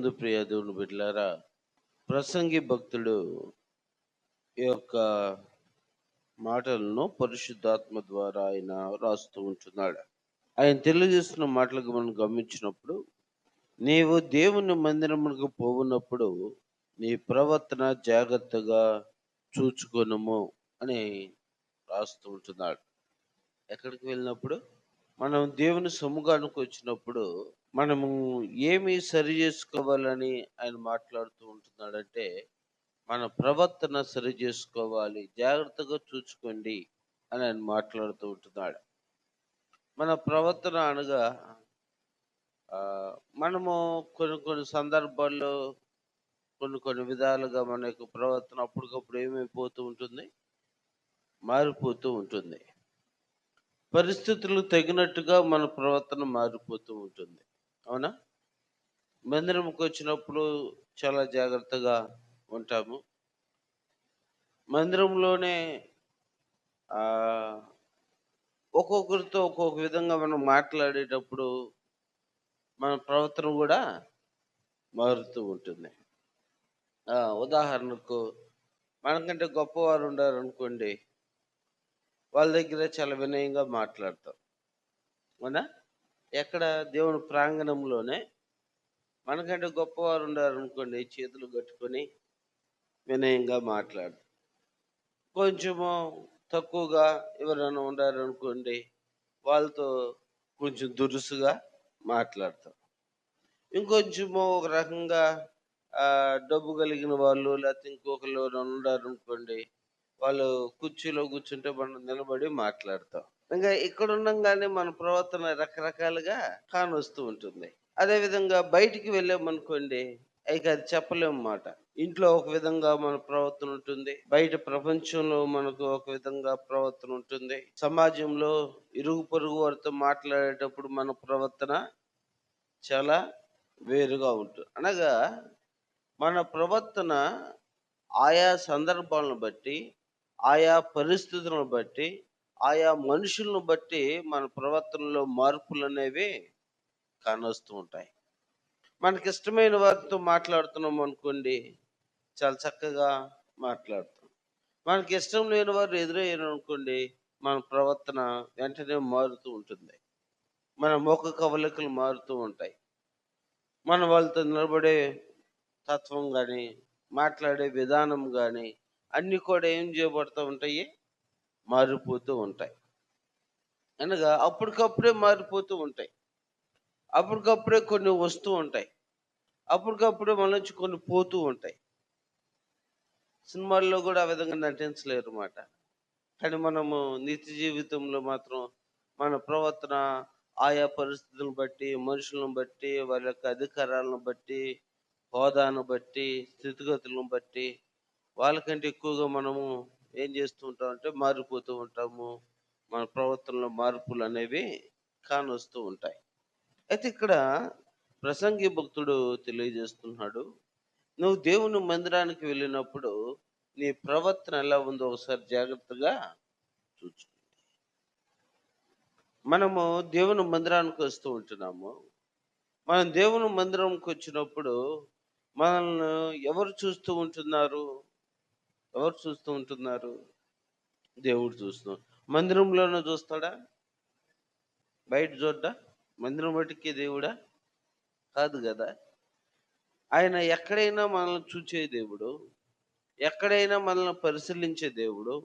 నందు ప్రియ దేవుని బిడ్డలారా, ప్రసంగి భక్తుడు ఈ యొక్క మాటలను పరిశుద్ధాత్మ ద్వారా ఆయన రాస్తూ ఉంటున్నాడు. ఆయన తెలియజేస్తున్న మాటలకు మనం గమనించినప్పుడు, నీవు దేవుని మందిరమునకు పోవునప్పుడు నీ ప్రవర్తన జాగ్రత్తగా చూచుకొనుము అని రాస్తూ ఉంటున్నాడు. ఎక్కడికి వెళ్ళినప్పుడు, మనం దేవుని సముఖానికి వచ్చినప్పుడు మనము ఏమి సరి చేసుకోవాలని ఆయన మాట్లాడుతూ ఉంటున్నాడంటే, మన ప్రవర్తన సరి చేసుకోవాలి, జాగ్రత్తగా చూసుకోండి అని ఆయన మాట్లాడుతూ ఉంటున్నాడు. మన ప్రవర్తన అనగా ఆ, మనము కొన్ని కొన్ని సందర్భాల్లో కొన్ని కొన్ని విధాలుగా మన యొక్క ప్రవర్తన అప్పటికప్పుడు ఏమైపోతూ ఉంటుంది, మారిపోతూ ఉంటుంది. పరిస్థితులకు తగినట్టుగా మన ప్రవర్తన మారిపోతూ ఉంటుంది. అవునా? మందిరంకి వచ్చినప్పుడు చాలా జాగ్రత్తగా ఉంటాము. మందిరంలోనే ఆ, ఒక్కొక్కరితో ఒక్కొక్క విధంగా మనం మాట్లాడేటప్పుడు మన ప్రవర్తన కూడా మారుతూ ఉంటుంది. ఉదాహరణకు, మనకంటే గొప్పవారు ఉండారు అనుకోండి, వాళ్ళ దగ్గర చాలా వినయంగా మాట్లాడతాం. అవునా? ఎక్కడ? దేవుని ప్రాంగణంలోనే మనకంటే గొప్పవారు ఉండారు అనుకోండి, చేతులు కట్టుకొని వినయంగా మాట్లాడతాం. కొంచెము తక్కువగా ఎవరైనా ఉండారు అనుకోండి, వాళ్ళతో కొంచెం దురుసుగా మాట్లాడతాం. ఇంకొంచెము ఒక రకంగా డబ్బు కలిగిన వాళ్ళు లేకపోతే ఇంకొకరు ఎవరైనా ఉన్నారు అనుకోండి, వాళ్ళు కుర్చీలో కూర్చుంటే మనం నిలబడి మాట్లాడతాం. ఇంకా ఇక్కడ ఉండంగానే మన ప్రవర్తన రకరకాలుగా కానొస్తూ ఉంటుంది. అదే విధంగా బయటికి వెళ్ళామనుకోండి, ఇక అది చెప్పలేము మాట. ఇంట్లో ఒక విధంగా మన ప్రవర్తన ఉంటుంది, బయట ప్రపంచంలో మనకు ఒక విధంగా ప్రవర్తన ఉంటుంది, సమాజంలో ఇరుగు పొరుగు వారితో మాట్లాడేటప్పుడు మన ప్రవర్తన చాలా వేరుగా ఉంటుంది. అనగా మన ప్రవర్తన ఆయా సందర్భాలను బట్టి, ఆయా పరిస్థితులను బట్టి, ఆయా మనుషులను బట్టి మన ప్రవర్తనలో మార్పులనేవి కానొస్తూ ఉంటాయి. మనకిష్టమైన వారితో మాట్లాడుతున్నాం అనుకోండి, చాలా చక్కగా మాట్లాడతాం. మనకి ఇష్టం లేని వారు ఎదురయ్యారు అనుకోండి, మన ప్రవర్తన వెంటనే మారుతూ ఉంటుంది. మన ముఖ కవలికలు మారుతూ ఉంటాయి. మనం వాళ్ళతో నిలబడే తత్వం కానీ, మాట్లాడే విధానం కానీ, అన్నీ కూడా ఏం చేయబడుతూ ఉంటాయి, మారిపోతూ ఉంటాయి. అనగా అప్పటికప్పుడే మారిపోతూ ఉంటాయి. అప్పటికప్పుడే కొన్ని వస్తూ ఉంటాయి. అప్పటికప్పుడే మన నుంచి కొన్ని పోతూ ఉంటాయి. సినిమాల్లో కూడా ఆ విధంగా నటించలేరు మాట. కానీ మనము నిత్య జీవితంలో మాత్రం మన ప్రవర్తన ఆయా పరిస్థితులను బట్టి, మనుషులను బట్టి, వాళ్ళ యొక్క అధికారాలను బట్టి, హోదాను బట్టి, స్థితిగతులను బట్టి, వాళ్ళకంటే ఎక్కువగా మనము ఏం చేస్తూ ఉంటామంటే మారిపోతూ ఉంటాము. మన ప్రవర్తనలో మార్పులు అనేవి కానొస్తూ ఉంటాయి. అయితే ఇక్కడ ప్రసంగి భక్తుడు తెలియజేస్తున్నాడు, నువ్వు దేవుని మందిరానికి వెళ్ళినప్పుడు నీ ప్రవర్తన ఎలా ఉందో ఒకసారి జాగ్రత్తగా చూచు. మనము దేవుని మందిరానికి వస్తూ ఉంటున్నాము. మనం దేవుని మందిరంకి వచ్చినప్పుడు మనల్ని ఎవరు చూస్తూ ఉంటున్నారు? ఎవరు చూస్తూ ఉంటున్నారు? దేవుడు చూస్తూ. మందిరంలోనే చూస్తాడా? బయట చూడ్డా? మందిరం మటుకే దేవుడా? కాదు కదా. ఆయన ఎక్కడైనా మనల్ని చూచే దేవుడు, ఎక్కడైనా మనల్ని పరిశీలించే దేవుడు.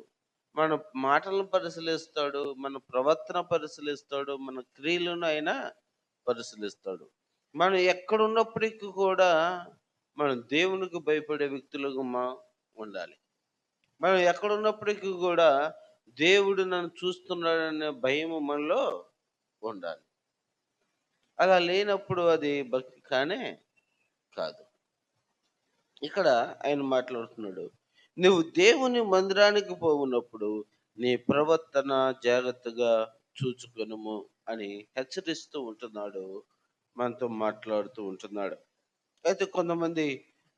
మన మాటలను పరిశీలిస్తాడు, మన ప్రవర్తన పరిశీలిస్తాడు, మన క్రియలను ఆయన పరిశీలిస్తాడు. మనం ఎక్కడున్నప్పటికీ కూడా మనం దేవునికి భయపడే వ్యక్తులుగా ఉండాలి. మనం ఎక్కడున్నప్పటికీ కూడా దేవుడు నన్ను చూస్తున్నాడనే భయం మనలో ఉండాలి. అలా లేనప్పుడు అది భక్తి కానే కాదు. ఇక్కడ ఆయన మాట్లాడుతున్నాడు, నువ్వు దేవుని మందిరానికి పోవునప్పుడు నీ ప్రవర్తన జాగ్రత్తగా చూచుకొనుము అని హెచ్చరిస్తూ ఉంటున్నాడు, మనతో మాట్లాడుతూ ఉంటున్నాడు. అయితే కొంతమంది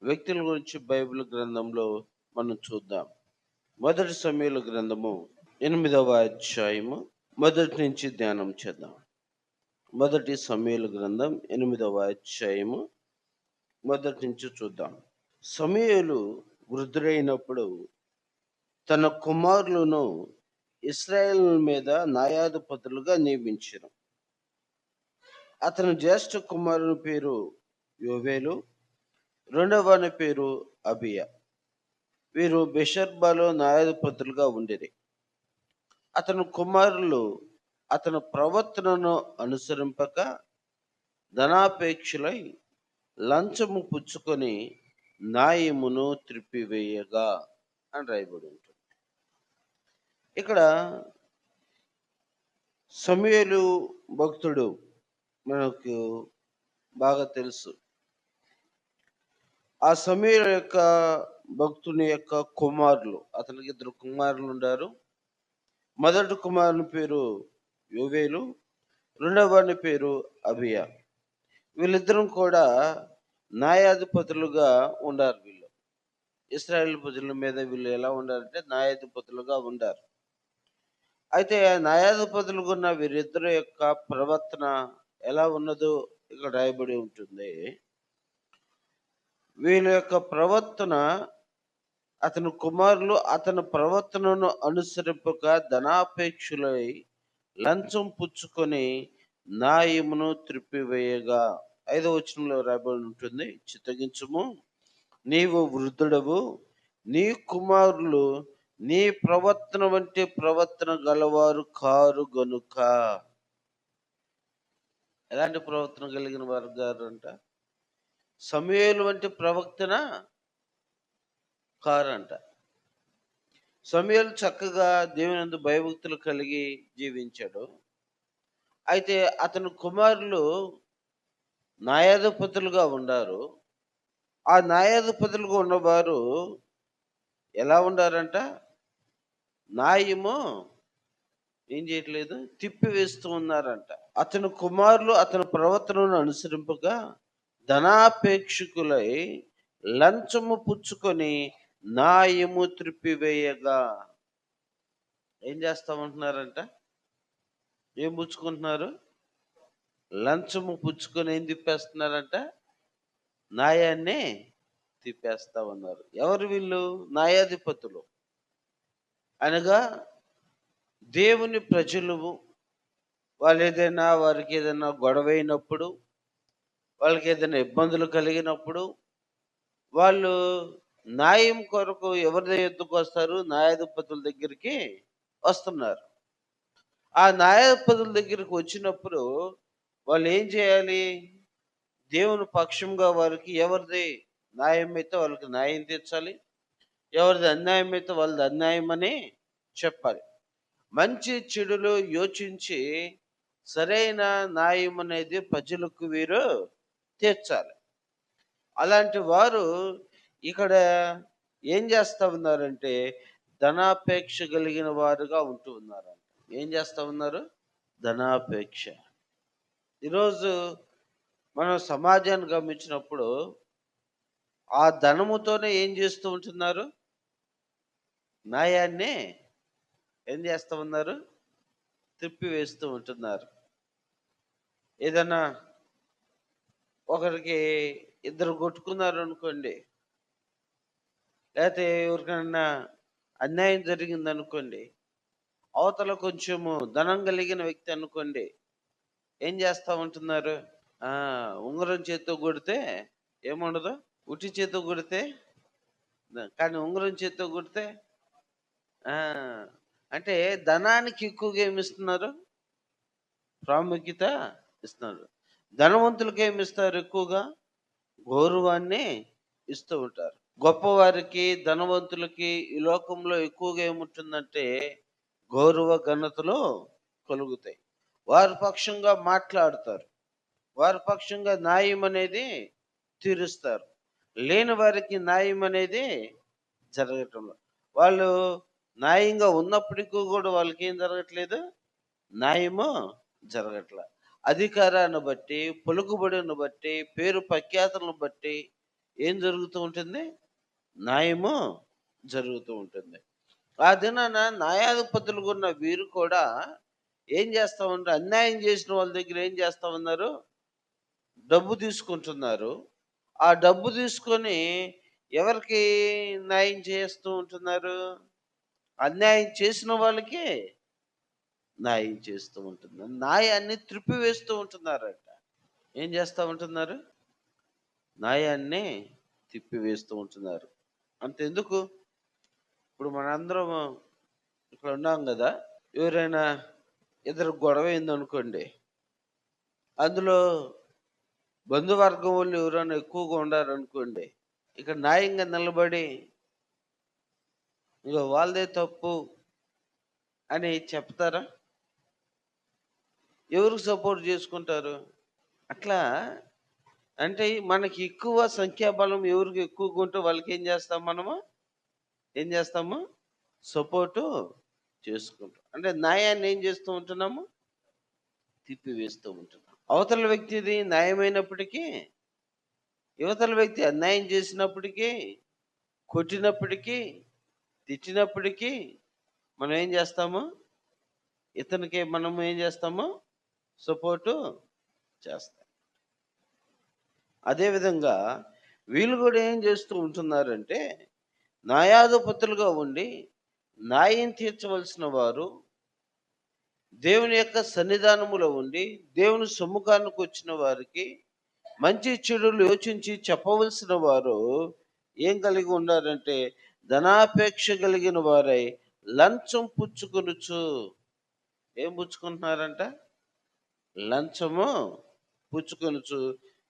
వ్యక్తుల గురించి బైబిల్ గ్రంథంలో మనం చూద్దాం. మొదటి సమూయేలు గ్రంథము 8వ అధ్యాయము మొదటి నుంచి ధ్యానం చేద్దాం. మొదటి సమూయేలు గ్రంథం 8వ అధ్యాయము మొదటి నుంచి చూద్దాం. సమూయేలు వృద్ధుడైనప్పుడు తన కుమారులను ఇశ్రాయేలు మీద న్యాయాధిపతులుగా నియమించెను. అతని జ్యేష్ఠ కుమారుని పేరు యోవేలు, రెండవని పేరు అబియా. వీరు బెషర్బాలో న్యాయాధిపతులుగా ఉండిరి. అతని కుమారులు అతని ప్రవర్తనను అనుసరింపక ధనాపేక్షులై లంచము పుచ్చుకొని న్యాయమును త్రిప్పివేయగా అని రాయబడి ఉంటుంది. ఇక్కడ సమూయేలు భక్తుడు మనకు బాగా తెలుసు. ఆ సమూయేలు యొక్క భక్తుని యొక్క కుమారులు, అతనికి 2 కుమారులు ఉండారు. మొదటి కుమారుని పేరు యోవేలు, రెండవని పేరు అబియా. వీళ్ళిద్దరూ కూడా న్యాయాధిపతులుగా ఉండారు. వీళ్ళు ఇశ్రాయేలు ప్రజల మీద వీళ్ళు ఎలా ఉండారంటే న్యాయాధిపతులుగా ఉండారు. అయితే న్యాయాధిపతులుగా ఉన్న వీరిద్దరి యొక్క ప్రవర్తన ఎలా ఉన్నదో ఇక్కడ రాయబడి ఉంటుంది. వీళ్ళ యొక్క ప్రవర్తన, అతని కుమారులు అతని ప్రవర్తనను అనుసరింపక ధనాపేక్షులై లంచం పుచ్చుకొని న్యాయమును త్రిప్పివేయగా. 5వ వచనంలో రాయబడి ఉంటుంది, చిత్తగించుము, నీవు వృద్ధుడవు, నీ కుమారులు నీ ప్రవర్తన వంటి ప్రవర్తన గలవారు కారు గనుక. ఎలాంటి ప్రవర్తన కలిగిన వారు గారు అంట? సమూయేలు వంటి ప్రవర్తన కారంట. సమూయేలు చక్కగా దేవుని యందు భయభక్తులు కలిగి జీవించాడు. అయితే అతని కుమారులు న్యాయాధిపతులుగా ఉన్నారు. ఆ న్యాయాధిపతులుగా ఉన్నవారు ఎలా ఉండారంట? న్యాయము ఏం చేయట్లేదు, తిప్పివేస్తూ ఉన్నారంట. అతని కుమారులు అతని ప్రవర్తనను అనుసరింపగా ధనాపేక్షకులై లంచము పుచ్చుకొని న్యాయము త్రిప్పివేయగా. ఏం చేస్తామంటున్నారంట? ఏం పుచ్చుకుంటున్నారు? లంచము పుచ్చుకొని ఏం తిప్పేస్తున్నారంట? న్యాయాన్ని తిప్పేస్తా ఉన్నారు. ఎవరు వీళ్ళు? న్యాయాధిపతులు అనగా దేవుని ప్రజలు. వారికి ఏదైనా గొడవ అయినప్పుడు, వాళ్ళకి ఏదైనా ఇబ్బందులు కలిగినప్పుడు వాళ్ళు న్యాయం కొరకు ఎవరి ఎద్దుకు వస్తారు? న్యాయాధిపతుల దగ్గరికి వస్తున్నారు. ఆ న్యాయాధిపతుల దగ్గరికి వచ్చినప్పుడు వాళ్ళు ఏం చేయాలి? దేవుని పక్షంగా వారికి ఎవరిది న్యాయం అయితే వాళ్ళకి న్యాయం తీర్చాలి, ఎవరిది అన్యాయం అయితే వాళ్ళది అన్యాయం అని చెప్పాలి. మంచి చెడులు యోచించి సరైన న్యాయం అనేది ప్రజలకు వీరు తీర్చాలి. అలాంటి వారు ఇక్కడ ఏం చేస్తా ఉన్నారంటే ధనాపేక్ష కలిగిన వారుగా ఉంటూ ఉన్నారంట. ఏం చేస్తా ఉన్నారు? ధనాపేక్ష. ఈరోజు మనం సమాజాన్ని గమనించినప్పుడు ఆ ధనముతోనే ఏం చేస్తూ ఉంటున్నారు? న్యాయాన్ని ఏం చేస్తూ ఉన్నారు? తిప్పివేస్తూ ఉంటున్నారు. ఏదన్నా ఒకరికి ఇద్దరు కొట్టుకున్నారు అనుకోండి, లేకపోతే ఎవరికైనా అన్యాయం జరిగింది అనుకోండి, అవతల కొంచెము ధనం కలిగిన వ్యక్తి అనుకోండి, ఏం చేస్తా ఉంటున్నారు? ఉంగరం చేత్తో కొడితే ఏముండదు, ఉట్టి చేత్తో కొడితే, కానీ ఉంగరం చేత్తో కొడితే అంటే ధనానికి ఎక్కువగా ఏమిస్తున్నారు? ప్రాముఖ్యత ఇస్తున్నారు. ధనవంతులకి ఏమిస్తారు? ఎక్కువగా గౌరవాన్ని ఇస్తూ ఉంటారు. గొప్పవారికి, ధనవంతులకి ఈ లోకంలో ఎక్కువగా ఏముంటుందంటే గౌరవ ఘనతలు కలుగుతాయి. వారి పక్షంగా మాట్లాడతారు, వారి పక్షంగా న్యాయం అనేది తీరుస్తారు. లేని వారికి న్యాయం అనేది జరగటంలో, వాళ్ళు న్యాయంగా ఉన్నప్పటికీ కూడా వాళ్ళకి ఏం జరగట్లేదు? న్యాయము జరగట్ల. అధికారాన్ని బట్టి, పలుకుబడిని బట్టి, పేరు ప్రఖ్యాతులను బట్టి ఏం జరుగుతూ ఉంటుంది? న్యాయము జరుగుతూ ఉంటుంది. ఆ దినాన న్యాయాధిపతులుగా ఉన్న వీరు కూడా ఏం చేస్తా ఉన్నారు? అన్యాయం చేసిన వాళ్ళ దగ్గర ఏం చేస్తా ఉన్నారు? డబ్బు తీసుకుంటున్నారు. ఆ డబ్బు తీసుకొని ఎవరికి న్యాయం చేస్తూ ఉంటున్నారు? అన్యాయం చేసిన వాళ్ళకే న్యాయం చేస్తూ ఉంటున్నారు. న్యాయాన్ని త్రిప్పివేస్తూ ఉంటున్నారట. ఏం చేస్తా ఉంటున్నారు? న్యాయాన్ని తిప్పివేస్తూ ఉంటున్నారు. అంతెందుకు, ఇప్పుడు మనందరం ఇక్కడ ఉన్నాం గదా! ఎవరైనా ఇద్దరు గొడవయిందనుకోండి. అందులో బంధువర్గం వోళ్ళు ఎవరైనా ఎక్కువగా ఉండారనుకోండి. ఇక్కడ న్యాయంగా నిలబడి, ఇగో వాళ్ళదే తప్పు అని చెప్తారా? ఎవరికి సపోర్ట్ చేసుకుంటారు? అట్లా అంటే మనకి ఎక్కువ సంఖ్యాబలం ఎవరికి ఎక్కువగా ఉంటే వాళ్ళకేం చేస్తాం మనము? ఏం చేస్తాము? సపోర్టు చేసుకుంటాం. అంటే న్యాయాన్ని ఏం చేస్తూ ఉంటున్నాము? తిప్పివేస్తూ ఉంటున్నాం. అవతల వ్యక్తిది న్యాయమైనప్పటికీ, యువతల వ్యక్తి అన్యాయం చేసినప్పటికీ, కొట్టినప్పటికీ, తిట్టినప్పటికీ మనం ఏం చేస్తాము? ఇతనికి మనం ఏం చేస్తాము? సపోర్టు చేస్తాం. అదేవిధంగా వీళ్ళు కూడా ఏం చేస్తూ ఉంటున్నారంటే, న్యాయాధిపతులుగా ఉండి న్యాయం తీర్చవలసిన వారు, దేవుని యొక్క సన్నిధానములో ఉండి దేవుని సమ్ముఖానికి వచ్చిన వారికి మంచి చెడులు యోచించి చెప్పవలసిన వారు ఏం కలిగి ఉన్నారంటే, ధనాపేక్ష కలిగిన వారై లంచం పుచ్చుకొనుచు. ఏం పుచ్చుకుంటున్నారంట? లంచము పుచ్చుకొనుచు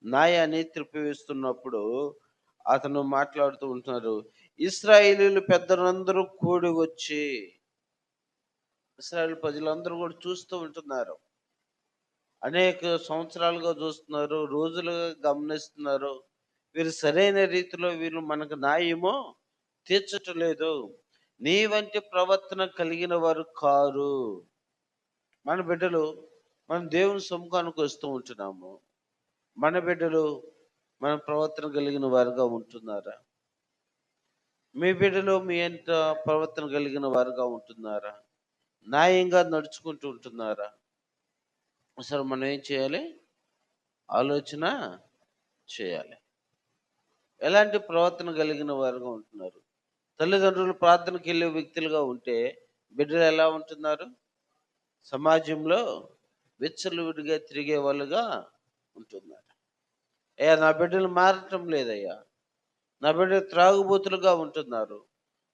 న్యాయాన్ని త్రిప్పివేస్తున్నప్పుడు అతను మాట్లాడుతూ ఉంటున్నారు. ఇశ్రాయేలీయులు పెద్దలందరూ కూడి వచ్చి, ఇశ్రాయేల్ ప్రజలందరూ కూడా చూస్తూ ఉంటున్నారు. అనేక సంవత్సరాలుగా చూస్తున్నారు, రోజులుగా గమనిస్తున్నారు. వీరు సరైన రీతిలో వీళ్ళు మనకు న్యాయము తీర్చటలేదు. నీ వంటి ప్రవర్తన కలిగిన వారు కారు. మన బిడ్డలు మనం దేవుని సముఖానికి వస్తూ ఉంటున్నాము. మన బిడ్డలు మన ప్రవర్తన కలిగిన వారుగా ఉంటున్నారా? మీ బిడ్డలు మీ ఎంత ప్రవర్తన కలిగిన వారుగా ఉంటున్నారా? న్యాయంగా నడుచుకుంటూ ఉంటున్నారా? అసలు మనం ఏం చేయాలి? ఆలోచన చేయాలి. ఎలాంటి ప్రవర్తన కలిగిన వారుగా ఉంటున్నారు? తల్లిదండ్రులు ప్రార్థనకి వెళ్ళే వ్యక్తులుగా ఉంటే బిడ్డలు ఎలా ఉంటున్నారు? సమాజంలో విచ్చలవిడిగా తిరిగే వాళ్ళుగా ఉంటున్నారు. అయ్యా నా బిడ్డలు మారటం లేదయ్యా, నా బిడ్డలు త్రాగుబోతులుగా ఉంటున్నారు,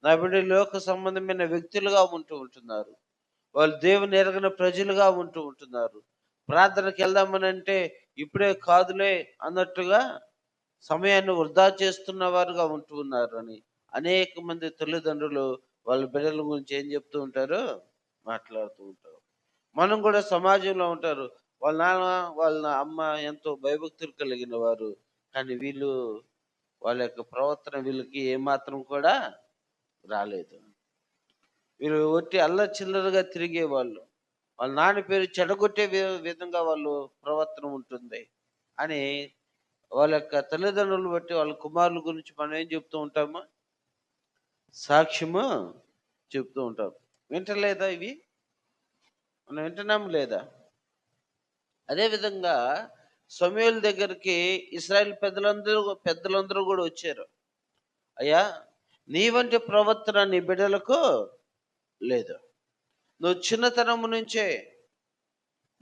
నా బిడ్డలు లోక సంబంధమైన వ్యక్తులుగా ఉంటున్నారు, వాళ్ళు దేవుని ఎరగిన ప్రజలుగా ఉంటున్నారు. ప్రార్థనకి వెళ్దామని అంటే ఇప్పుడే కాదులే అన్నట్టుగా సమయాన్ని వృధా చేస్తున్న వారుగా ఉన్నారు అని అనేక మంది తల్లిదండ్రులు వాళ్ళ బిడ్డల గురించి ఏం చెప్తూ ఉంటారు? మాట్లాడుతూ ఉంటారు. మనం కూడా సమాజంలో ఉంటారు. వాళ్ళ నాన్న వాళ్ళ అమ్మ ఎంతో భయభక్తులు కలిగిన వారు, కానీ వీళ్ళు వాళ్ళ యొక్క ప్రవర్తన వీళ్ళకి ఏమాత్రం కూడా రాలేదు. వీళ్ళు ఒట్టి అల్లరి చిల్లరగా తిరిగే వాళ్ళు, వాళ్ళ నాన్న పేరు చెడగొట్టే విధంగా వాళ్ళు ప్రవర్తన ఉంటుంది అని వాళ్ళ యొక్క తల్లిదండ్రులు బట్టి వాళ్ళ కుమారుల గురించి మనం ఏం చెప్తూ ఉంటాము? సాక్ష్యము చెప్తూ ఉంటాం. వింటలేదా ఇవి? మనం వింటున్నాము లేదా? అదేవిధంగా సమూయేలు దగ్గరికి ఇశ్రాయేల్ పెద్దలందరూ కూడా వచ్చారు. అయ్యా, నీ వంటి ప్రవర్తన నీ బిడ్డలకు లేదు. నువ్వు చిన్నతనము నుంచే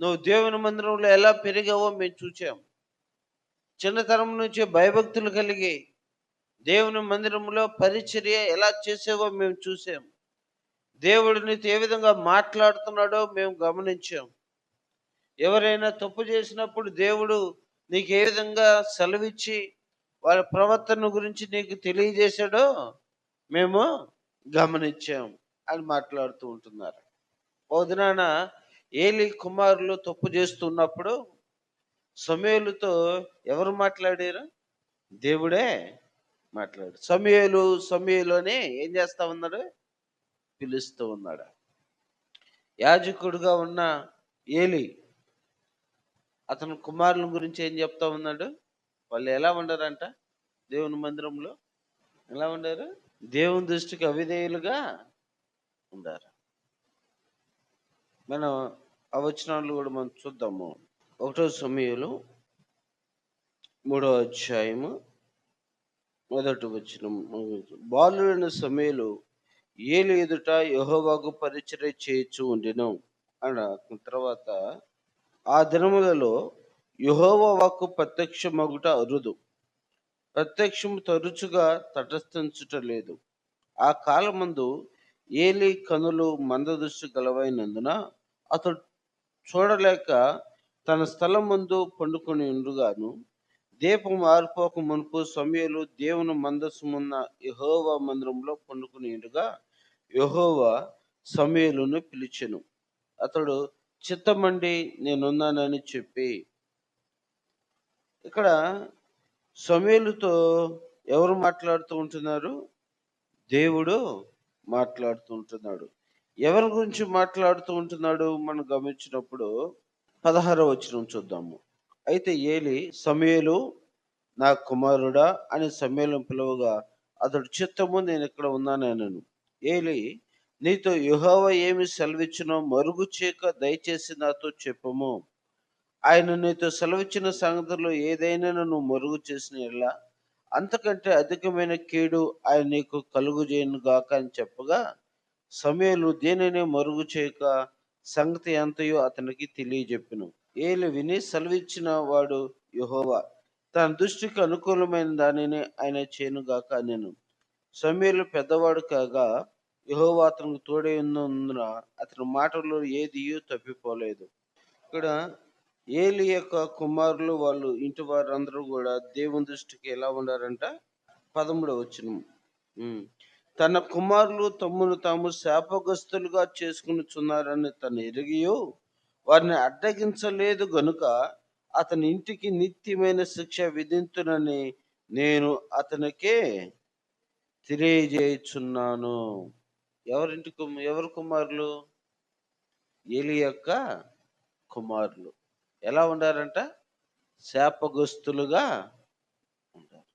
నువ్వు దేవుని మందిరంలో ఎలా పెరిగావో మేము చూచాం. చిన్నతనం నుంచే భయభక్తులు కలిగి దేవుని మందిరంలో పరిచర్య ఎలా చేసేవో మేము చూసాం. దేవుడు నీతో ఏ విధంగా మాట్లాడుతున్నాడో మేము గమనించాం. ఎవరైనా తప్పు చేసినప్పుడు దేవుడు నీకు ఏ విధంగా సెలవిచ్చి వాళ్ళ ప్రవర్తన గురించి నీకు తెలియజేశాడో మేము గమనించాం అని మాట్లాడుతూ ఉంటున్నారు. ఓ దినాన ఏలి కుమారులు తప్పు చేస్తున్నప్పుడు సమూయేలుతో ఎవరు మాట్లాడారు? దేవుడే మాట్లాడు. సమూయేలు అని ఏం చేస్తా ఉన్నాడు? పిలుస్తూ ఉన్నాడు. యాజకుడుగా ఉన్న ఏలి అతని కుమారుల గురించి ఏం చెప్తా ఉన్నాడు? వాళ్ళు ఎలా ఉండరంట? దేవుని మందిరంలో ఎలా ఉండారు? దేవుని దృష్టికి అవిధేయులుగా ఉండారు. మనం ఆ వచనాలు కూడా మనం చూద్దాము. 1 సమూయేలు 3వ అధ్యాయము మొదటి వచనం. బాలుడైన సమూయేలు ఏలి ఎదుట యెహోవాకు పరిచర్య చేయుచు ఉండెను అన్న తర్వాత, ఆ దినములలో యెహోవా వాక్కు ప్రత్యక్షమగుట అరుదు, ప్రత్యక్షము తరచుగా తటస్థించుట లేదు. ఆ కాలమందు ఏలి కనులు మందదృష్టి గలవైనందున అతడు చూడలేక తన స్థలం ముందు పండుకొని ఉండుగాను, దీపం ఆరిపోక మునుపు సమూయేలు దేవుని మందసమున్న యెహోవా మందిరంలో పండుకొని ఉండగా యెహోవా సమూయేలును పిలిచెను. అతడు చిత్తమండి నేనున్నానని చెప్పి. ఇక్కడ సమూయేలుతో ఎవరు మాట్లాడుతూ ఉంటున్నారు? దేవుడు మాట్లాడుతూ ఉంటున్నాడు. ఎవరి గురించి మాట్లాడుతూ ఉంటున్నాడు మనం గమనించినప్పుడు 16వ వచనం చూద్దాము. అయితే ఏలి సమూయేలు నా కుమారుడా అని సమూయేలును పిలువగా అతడు చిత్తము నేను ఇక్కడ ఉన్నానెనను. ఏలి నీతో యెహోవా ఏమి సెలవిచ్చునో మరుగు చేయక దయచేసి నాతో చెప్పుము. ఆయన నీతో సెలవిచ్చిన సంగతుల్లో ఏదైనాను నువ్వు మరుగు చేసిన యెడల అంతకంటే అధికమైన కీడు ఆయన నీకు కలుగజేయును గాక అని చెప్పగా, సమూయేలు దేనిని మరుగు చేయక సంగతి అంతయు అతనికి తెలియజెప్పెను. ఏలి విని సెలవిచ్చిన వాడు యెహోవా తన దృష్టికి అనుకూలమైన దానిని ఆయన చేయనుగాక అనెను. సమూయేలు పెద్దవాడు కాగా యెహోవా అతనికి తోడై ఉన్నందున అతని మాటల్లో ఏదియూ తప్పిపోలేదు. ఇక్కడ ఏలి యొక్క కుమారులు వాళ్ళు ఇంటి వారందరూ కూడా దేవుని దృష్టికి ఎలా ఉన్నారంట? 13వ వచనం. తన కుమారులు తమ్మును తాము శాపగ్రస్తులుగా చేసుకునిచున్నారని తను ఎరిగియు వారిని అడ్డగించలేదు గనుక అతని ఇంటికి నిత్యమైన శిక్ష విధింతునని నేను అతనికే తెలియజేయుచున్నాను. ఎవరు కుమారులు? ఏలి యొక్క కుమారులు ఎలా ఉండారంట? శాపగ్రస్తులుగా ఉంటారు.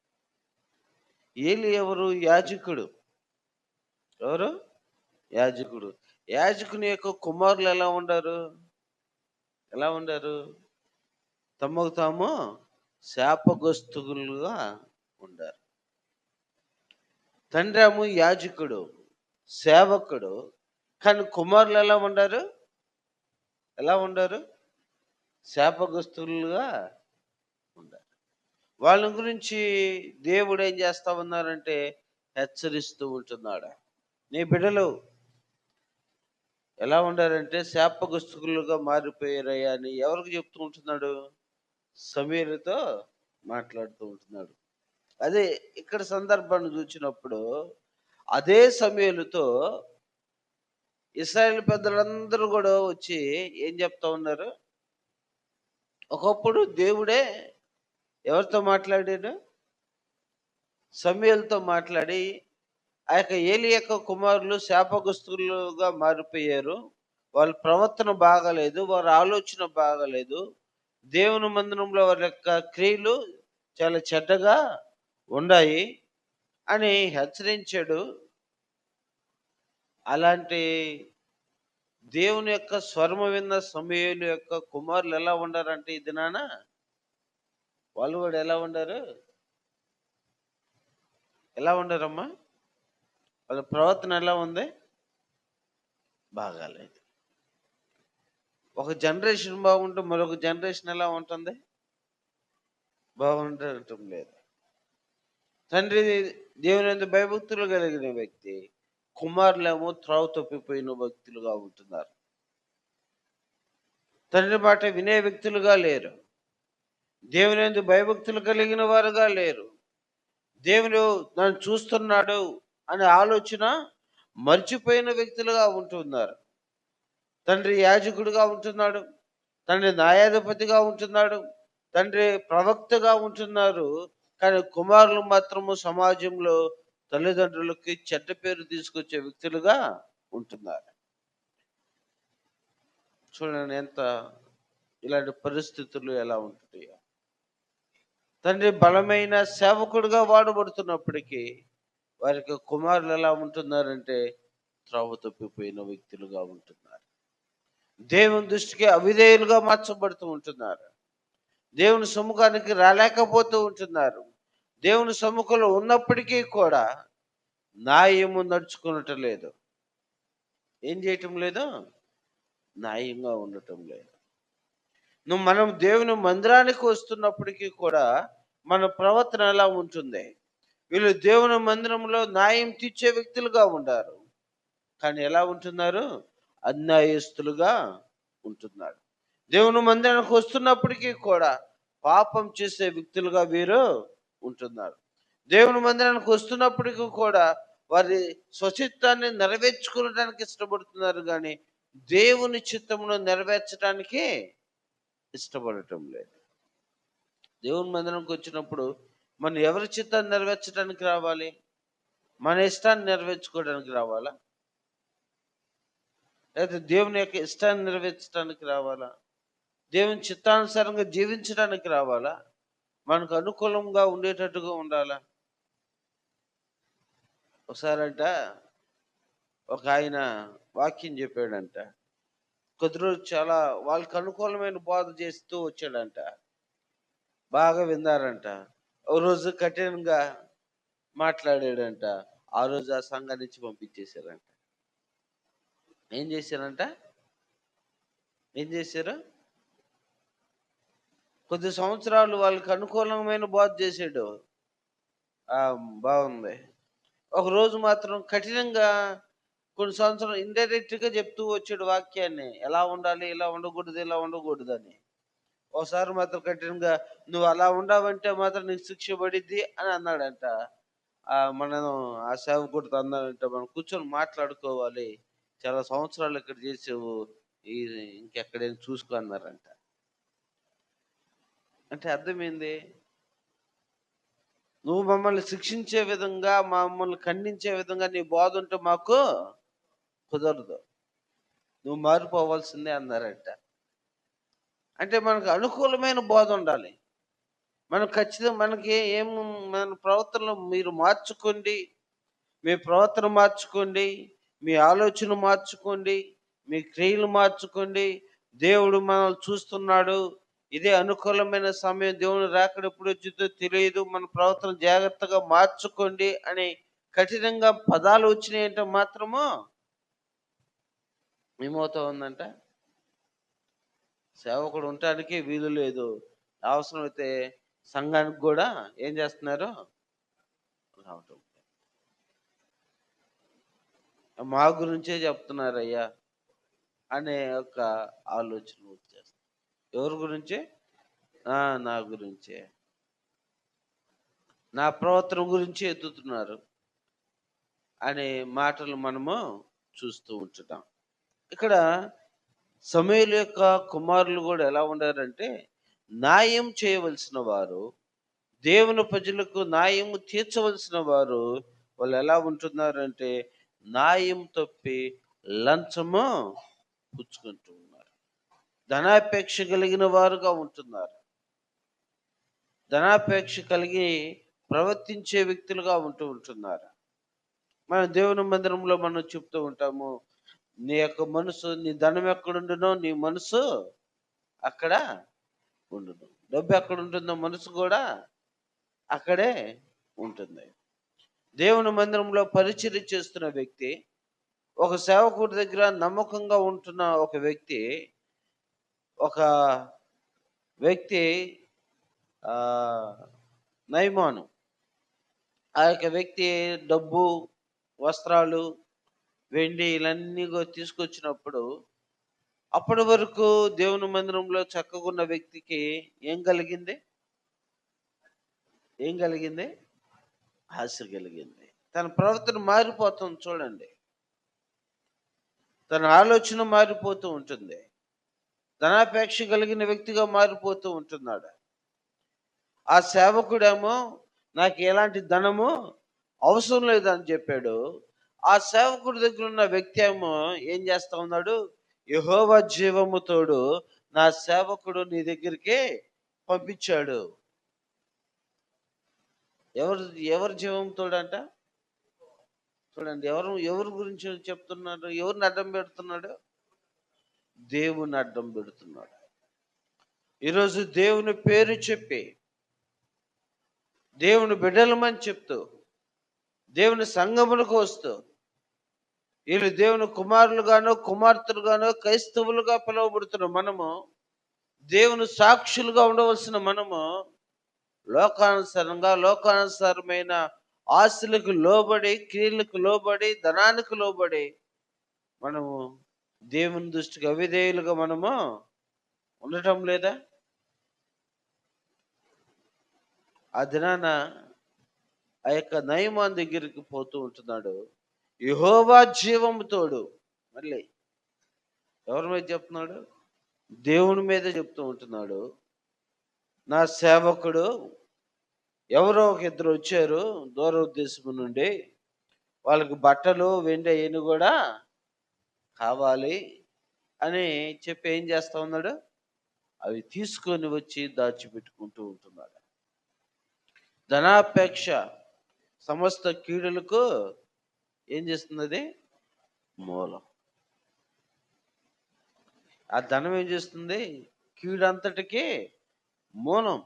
ఏలి ఎవరు? యాజకుడు. ఎవరు? యాజకుడు. యాజకుని యొక్క కుమారులు ఎలా ఉండారు? ఎలా ఉండారు? తమకు తాము శాపగ్రస్తులుగా ఉండారు. తండ్రి ఏమో యాజకుడు, సేవకుడు, కానీ కుమారులు ఎలా ఉండారు? ఎలా ఉండారు? శాపగ్రస్తులుగా ఉండారు. వాళ్ళ గురించి దేవుడు ఏం చేస్తా ఉన్నారంటే హెచ్చరిస్తూ ఉంటున్నాడు. నీ బిడ్డలు ఎలా ఉండారంటే శాపగ్రస్తులుగా మారిపోయారయ్యా అని ఎవరికి చెప్తూ ఉంటున్నాడు? సమూయేలుతో మాట్లాడుతూ ఉంటున్నాడు. అదే ఇక్కడ సందర్భాన్ని చూసినప్పుడు అదే సమూయేలుతో ఇశ్రాయేలు పెద్దలందరూ కూడా వచ్చి ఏం చెప్తా ఉన్నారు? ఒకప్పుడు దేవుడే ఎవరితో మాట్లాడాడు? సమూయేలుతో మాట్లాడి ఆ యొక్క ఏలి యొక్క కుమారులు శాపగ్రస్తులుగా మారిపోయారు. వాళ్ళ ప్రవర్తన బాగాలేదు, వారి ఆలోచన బాగాలేదు, దేవుని మందిరంలో వారి యొక్క క్రియలు చాలా చెడ్డగా ఉన్నాయి అని హెచ్చరించాడు. అలాంటి దేవుని యొక్క స్వరము విన్న సమూయేలు యొక్క కుమారులు ఎలా ఉండారంటే ఈ దినాన వాళ్ళు కూడా ఎలా ఉండారు? ఎలా ఉండారమ్మా? వాళ్ళ ప్రవర్తన ఎలా ఉంది? బాగాలేదు. ఒక జనరేషన్ బాగుంటే మరొక జనరేషన్ ఎలా ఉంటుంది? బాగుండటం లేదు. తండ్రి దేవుని యందు భయభక్తులు కలిగిన వ్యక్తి, కుమారులేమో త్రోవ తప్పిపోయిన వ్యక్తులుగా ఉంటున్నారు. తండ్రి మాట వినే వ్యక్తులుగా లేరు. దేవుని యందు భయభక్తులు కలిగిన వారుగా లేరు. దేవుడు నన్ను చూస్తున్నాడు అనే ఆలోచన మర్చిపోయిన వ్యక్తులుగా ఉంటున్నారు. తండ్రి యాజకుడిగా ఉంటున్నాడు, తండ్రి న్యాయాధిపతిగా ఉంటున్నాడు, తండ్రి ప్రవక్తగా ఉంటున్నారు, కానీ కుమారులు మాత్రము సమాజంలో తల్లిదండ్రులకి చెడ్డ పేరు తీసుకొచ్చే వ్యక్తులుగా ఉంటున్నారు. చూడండి ఎంత ఇలాంటి పరిస్థితులు ఎలా ఉంటున్నాయో. తండ్రి బలమైన సేవకుడిగా వాడబడుతున్నప్పటికీ వారికి కుమారులు ఎలా ఉంటున్నారంటే త్రోవ తప్పిపోయిన వ్యక్తులుగా ఉంటున్నారు. దేవుని దృష్టికి అవిధేయులుగా మార్చబడుతూ ఉంటున్నారు. దేవుని సముఖానికి రాలేకపోతూ ఉంటున్నారు. దేవుని సముఖంలో ఉన్నప్పటికీ కూడా న్యాయము నడుచుకునటం లేదు. ఏం చేయటం లేదు? న్యాయంగా ఉండటం లేదు. మనం దేవుని మందిరానికి వస్తున్నప్పటికీ కూడా మన ప్రవర్తన ఎలా ఉంటుంది? వీళ్ళు దేవుని మందిరంలో న్యాయం తీర్చే వ్యక్తులుగా ఉండారు. కానీ ఎలా ఉంటున్నారు? అన్యాయస్తులుగా ఉంటున్నారు. దేవుని మందిరానికి వస్తున్నప్పటికీ కూడా పాపం చేసే వ్యక్తులుగా వీరు ఉంటున్నారు. దేవుని మందిరానికి వస్తున్నప్పటికీ కూడా వారి స్వచిత్తాన్ని నెరవేర్చుకోవడానికి ఇష్టపడుతున్నారు కానీ దేవుని చిత్తమును నెరవేర్చడానికి ఇష్టపడటం లేదు. దేవుని మందిరానికి వచ్చినప్పుడు మనం ఎవరి చిత్తాన్ని నెరవేర్చడానికి రావాలి? మన ఇష్టాన్ని నెరవేర్చుకోవడానికి రావాలా? లేదా దేవుని యొక్క ఇష్టాన్ని నెరవేర్చడానికి రావాలా? దేవుని చిత్తానుసారంగా జీవించడానికి రావాలా? మనకు అనుకూలంగా ఉండేటట్టుగా ఉండాలా? ఒకసారంట ఒక ఆయన వాక్యం చెప్పాడంట. కొద్ది రోజు చాలా వాళ్ళకి అనుకూలమైన బోధ చేస్తూ వచ్చాడంట. బాగా విన్నారంట. ఓ రోజు కఠినంగా మాట్లాడాడంట. ఆ రోజు ఆ సంఘం నుంచి పంపించేశారంట. ఏం చేశారంట? ఏం చేశారు? కొద్ది సంవత్సరాలు వాళ్ళకి అనుకూలమైన బోధ చేసాడు. బాగుంది. ఒక రోజు మాత్రం కఠినంగా కొన్ని సంవత్సరాలు ఇండైరెక్ట్ గా చెప్తూ వచ్చాడు వాక్యాన్ని. ఎలా ఉండాలి, ఇలా ఉండకూడదు, ఇలా ఉండకూడదని. ఒకసారి మాత్రం కఠినంగా నువ్వు అలా ఉండవంటే మాత్రం నీకు శిక్ష పడిద్ది అని అన్నాడంట. మనం ఆ సేవకుడితో అన్నాడంట, మనం కూర్చొని మాట్లాడుకోవాలి. చాలా సంవత్సరాలు ఇక్కడ చేసావు, ఈ ఇంకెక్కడైనా చూసుకో అన్నారంట. అంటే అర్థమైంది, నువ్వు మమ్మల్ని శిక్షించే విధంగా మమ్మల్ని ఖండించే విధంగా నీ బోధ ఉంటే మాకు కుదరదు, నువ్వు మారిపోవాల్సిందే అన్నారంట. అంటే మనకు అనుకూలమైన బోధ ఉండాలి. మనం ఖచ్చితంగా మనకి మన ప్రవర్తనలో మీరు మార్చుకోండి, మీ ప్రవర్తన మార్చుకోండి, మీ ఆలోచన మార్చుకోండి, మీ క్రియలు మార్చుకోండి. దేవుడు మనల్ని చూస్తున్నాడు, ఇదే అనుకూలమైన సమయం, దేవుని రాకడ ఎప్పుడు వచ్చిందో తెలియదు, మన ప్రవర్తన జాగ్రత్తగా మార్చుకోండి అని కఠినంగా పదాలు వచ్చినాయంటే మాత్రము ఏమవుతా ఉందంట, సేవకుడు ఉండటానికి వీలు లేదు. అవసరమైతే సంఘానికి కూడా ఏం చేస్తున్నారు? రావటం. మా గురించే చెప్తున్నారయ్యా అనే ఒక ఆలోచన వచ్చేస్తుంది. ఎవరి గురించి? నా గురించే, నా ప్రవర్తన గురించి ఎత్తుతున్నారు అనే మాటలు మనము చూస్తూ ఉంటున్నాం. ఇక్కడ సమూయేలు యొక్క కుమారులు కూడా ఎలా ఉండారంటే న్యాయం చేయవలసిన వారు, దేవుని ప్రజలకు న్యాయము తీర్చవలసిన వారు. వాళ్ళు ఎలా ఉంటున్నారంటే న్యాయం తప్పి లంచము పుచ్చుకుంటూ ఉన్నారు. ధనాపేక్ష కలిగిన వారుగా ఉంటున్నారు. ధనాపేక్ష కలిగి ప్రవర్తించే వ్యక్తులుగా ఉంటున్నారు. మన దేవుని మందిరంలో మనం చెప్తూ ఉంటాము, నీ యొక్క మనసు, నీ ధనం ఎక్కడుండునో నీ మనసు అక్కడ ఉండును. డబ్బు ఎక్కడ ఉంటుందో మనసు కూడా అక్కడే ఉంటుంది. దేవుని మందిరంలో పరిచర్య చేస్తున్న వ్యక్తి, ఒక సేవకుడి దగ్గర నమ్మకంగా ఉంటున్న ఒక వ్యక్తి నయమాను, ఆ యొక్క వ్యక్తి డబ్బు, వస్త్రాలు, వెండి ఇవన్నీ తీసుకొచ్చినప్పుడు అప్పటి వరకు దేవుని మందిరంలో చక్కగా ఉన్న వ్యక్తికి ఏం కలిగింది? ఆశ కలిగింది. తన ప్రవర్తన మారిపోతుంది చూడండి, తన ఆలోచన మారిపోతూ ఉంటుంది, ధనాపేక్ష కలిగిన వ్యక్తిగా మారిపోతూ ఉంటున్నాడు. ఆ సేవకుడేమో నాకు ఎలాంటి ధనము అవసరం లేదని చెప్పాడు. ఆ సేవకుడి దగ్గర ఉన్న వ్యక్తి ఏమో ఏం చేస్తా ఉన్నాడు? యెహోవా జీవము తోడు నా సేవకుడు నీ దగ్గరికి పంపించాడు. ఎవరు జీవం తోడంట? చూడండి, ఎవరి గురించి చెప్తున్నాడు? ఎవరిని అడ్డం పెడుతున్నాడు? దేవుని అడ్డం పెడుతున్నాడు. ఈరోజు దేవుని పేరు చెప్పి దేవుని బిడ్డలమని చెప్తూ, దేవుని సంఘములకు వస్తూ, వీళ్ళు దేవుని కుమారులుగానో కుమార్తెలుగానో క్రైస్తవులుగా పిలువబడుతున్న మనము, దేవుని సాక్షులుగా ఉండవలసిన మనము, లోకానుసారమైన ఆస్తులకు లోబడి, క్రియలకు లోబడి, ధనానికి లోబడి మనము దేవుని దృష్టికి అవిధేయులుగా మనము ఉండటం లేదా? ఆ దినాన ఆ యొక్క నయమాన్ దగ్గరికి పోతూ ఉంటున్నాడు. యెహోవా జీవము తోడు. మళ్ళీ ఎవరి మీద చెప్తున్నాడు? దేవుని మీద చెప్తూ ఉంటున్నాడు. నా సేవకుడు, ఎవరో ఒక ఇద్దరు వచ్చారు దూర దేశం నుండి, వాళ్ళకి బట్టలు వెండి అవన్నీ కూడా కావాలి అని చెప్పి ఏం చేస్తా ఉన్నాడు? అవి తీసుకొని వచ్చి దాచిపెట్టుకుంటూ ఉంటున్నాడు. ధనాపేక్ష సమస్త కీడులకు ఏం చేస్తున్నది? మూలం. ఆ ధనం ఏం చేస్తుంది? కీడంతటికి మూలం.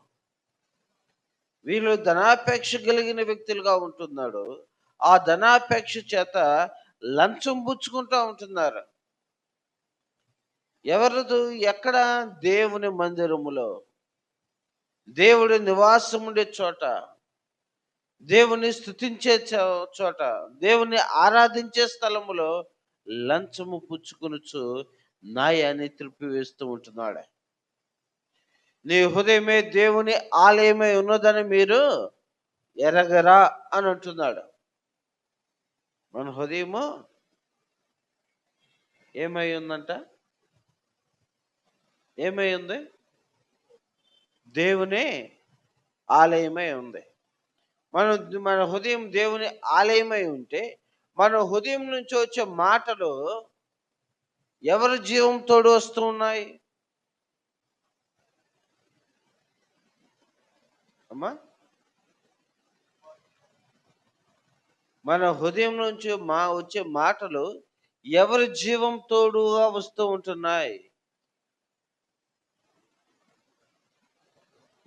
వీళ్ళు ధనాపేక్ష కలిగిన వ్యక్తులుగా ఉంటున్నాడు. ఆ ధనాపేక్ష చేత లంచం పుచ్చుకుంటూ ఉంటున్నారు. ఎవరిది? ఎక్కడ? దేవుని మందిరములో, దేవుడి నివాసం ఉండే చోట, దేవుని స్తుతించే చోట, దేవుని ఆరాధించే స్థలములో లంచము పుచ్చుకొనుచు న్యాయాన్ని త్రిప్పివేస్తూ ఉంటున్నాడు. నీ హృదయమే దేవుని ఆలయమై ఉన్నదని మీరు ఎరగరా అని అంటున్నాడు. మన హృదయము ఏమై ఉందంట? ఏమై ఉంది? దేవుని ఆలయమై ఉంది. మన హృదయం దేవుని ఆలయమై ఉంటే, మన హృదయం నుంచి వచ్చే మాటలు ఎవరి జీవంతోడు వస్తూ ఉన్నాయి? అమ్మా, మన హృదయం నుంచి వచ్చే మాటలు ఎవరి జీవం తోడుగా వస్తూ ఉంటున్నాయి?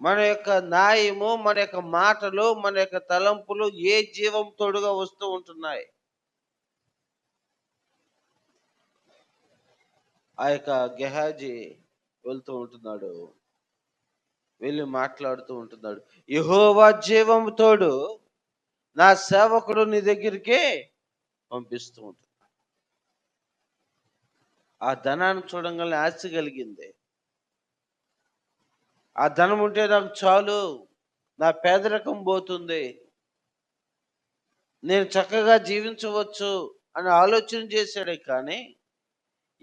మన యొక్క న్యాయము, మన యొక్క మాటలు, మన యొక్క తలంపులు ఏ జీవం తోడుగా వస్తూ ఉంటున్నాయి? ఆ యొక్క గెహాజీ వెళ్తూ ఉంటున్నాడు, వెళ్ళి మాట్లాడుతూ ఉంటున్నాడు. యెహోవా జీవం తోడు నా సేవకుడు నీ దగ్గరికి పంపిస్తూ ఉంటాడు. ఆ ధనాన్ని చూడంగానే ఆశ కలిగింది. ఆ ధనం ఉంటే నాకు చాలు, నా పేదరికం పోతుంది, నేను చక్కగా జీవించవచ్చు అని ఆలోచన చేశాడే కానీ,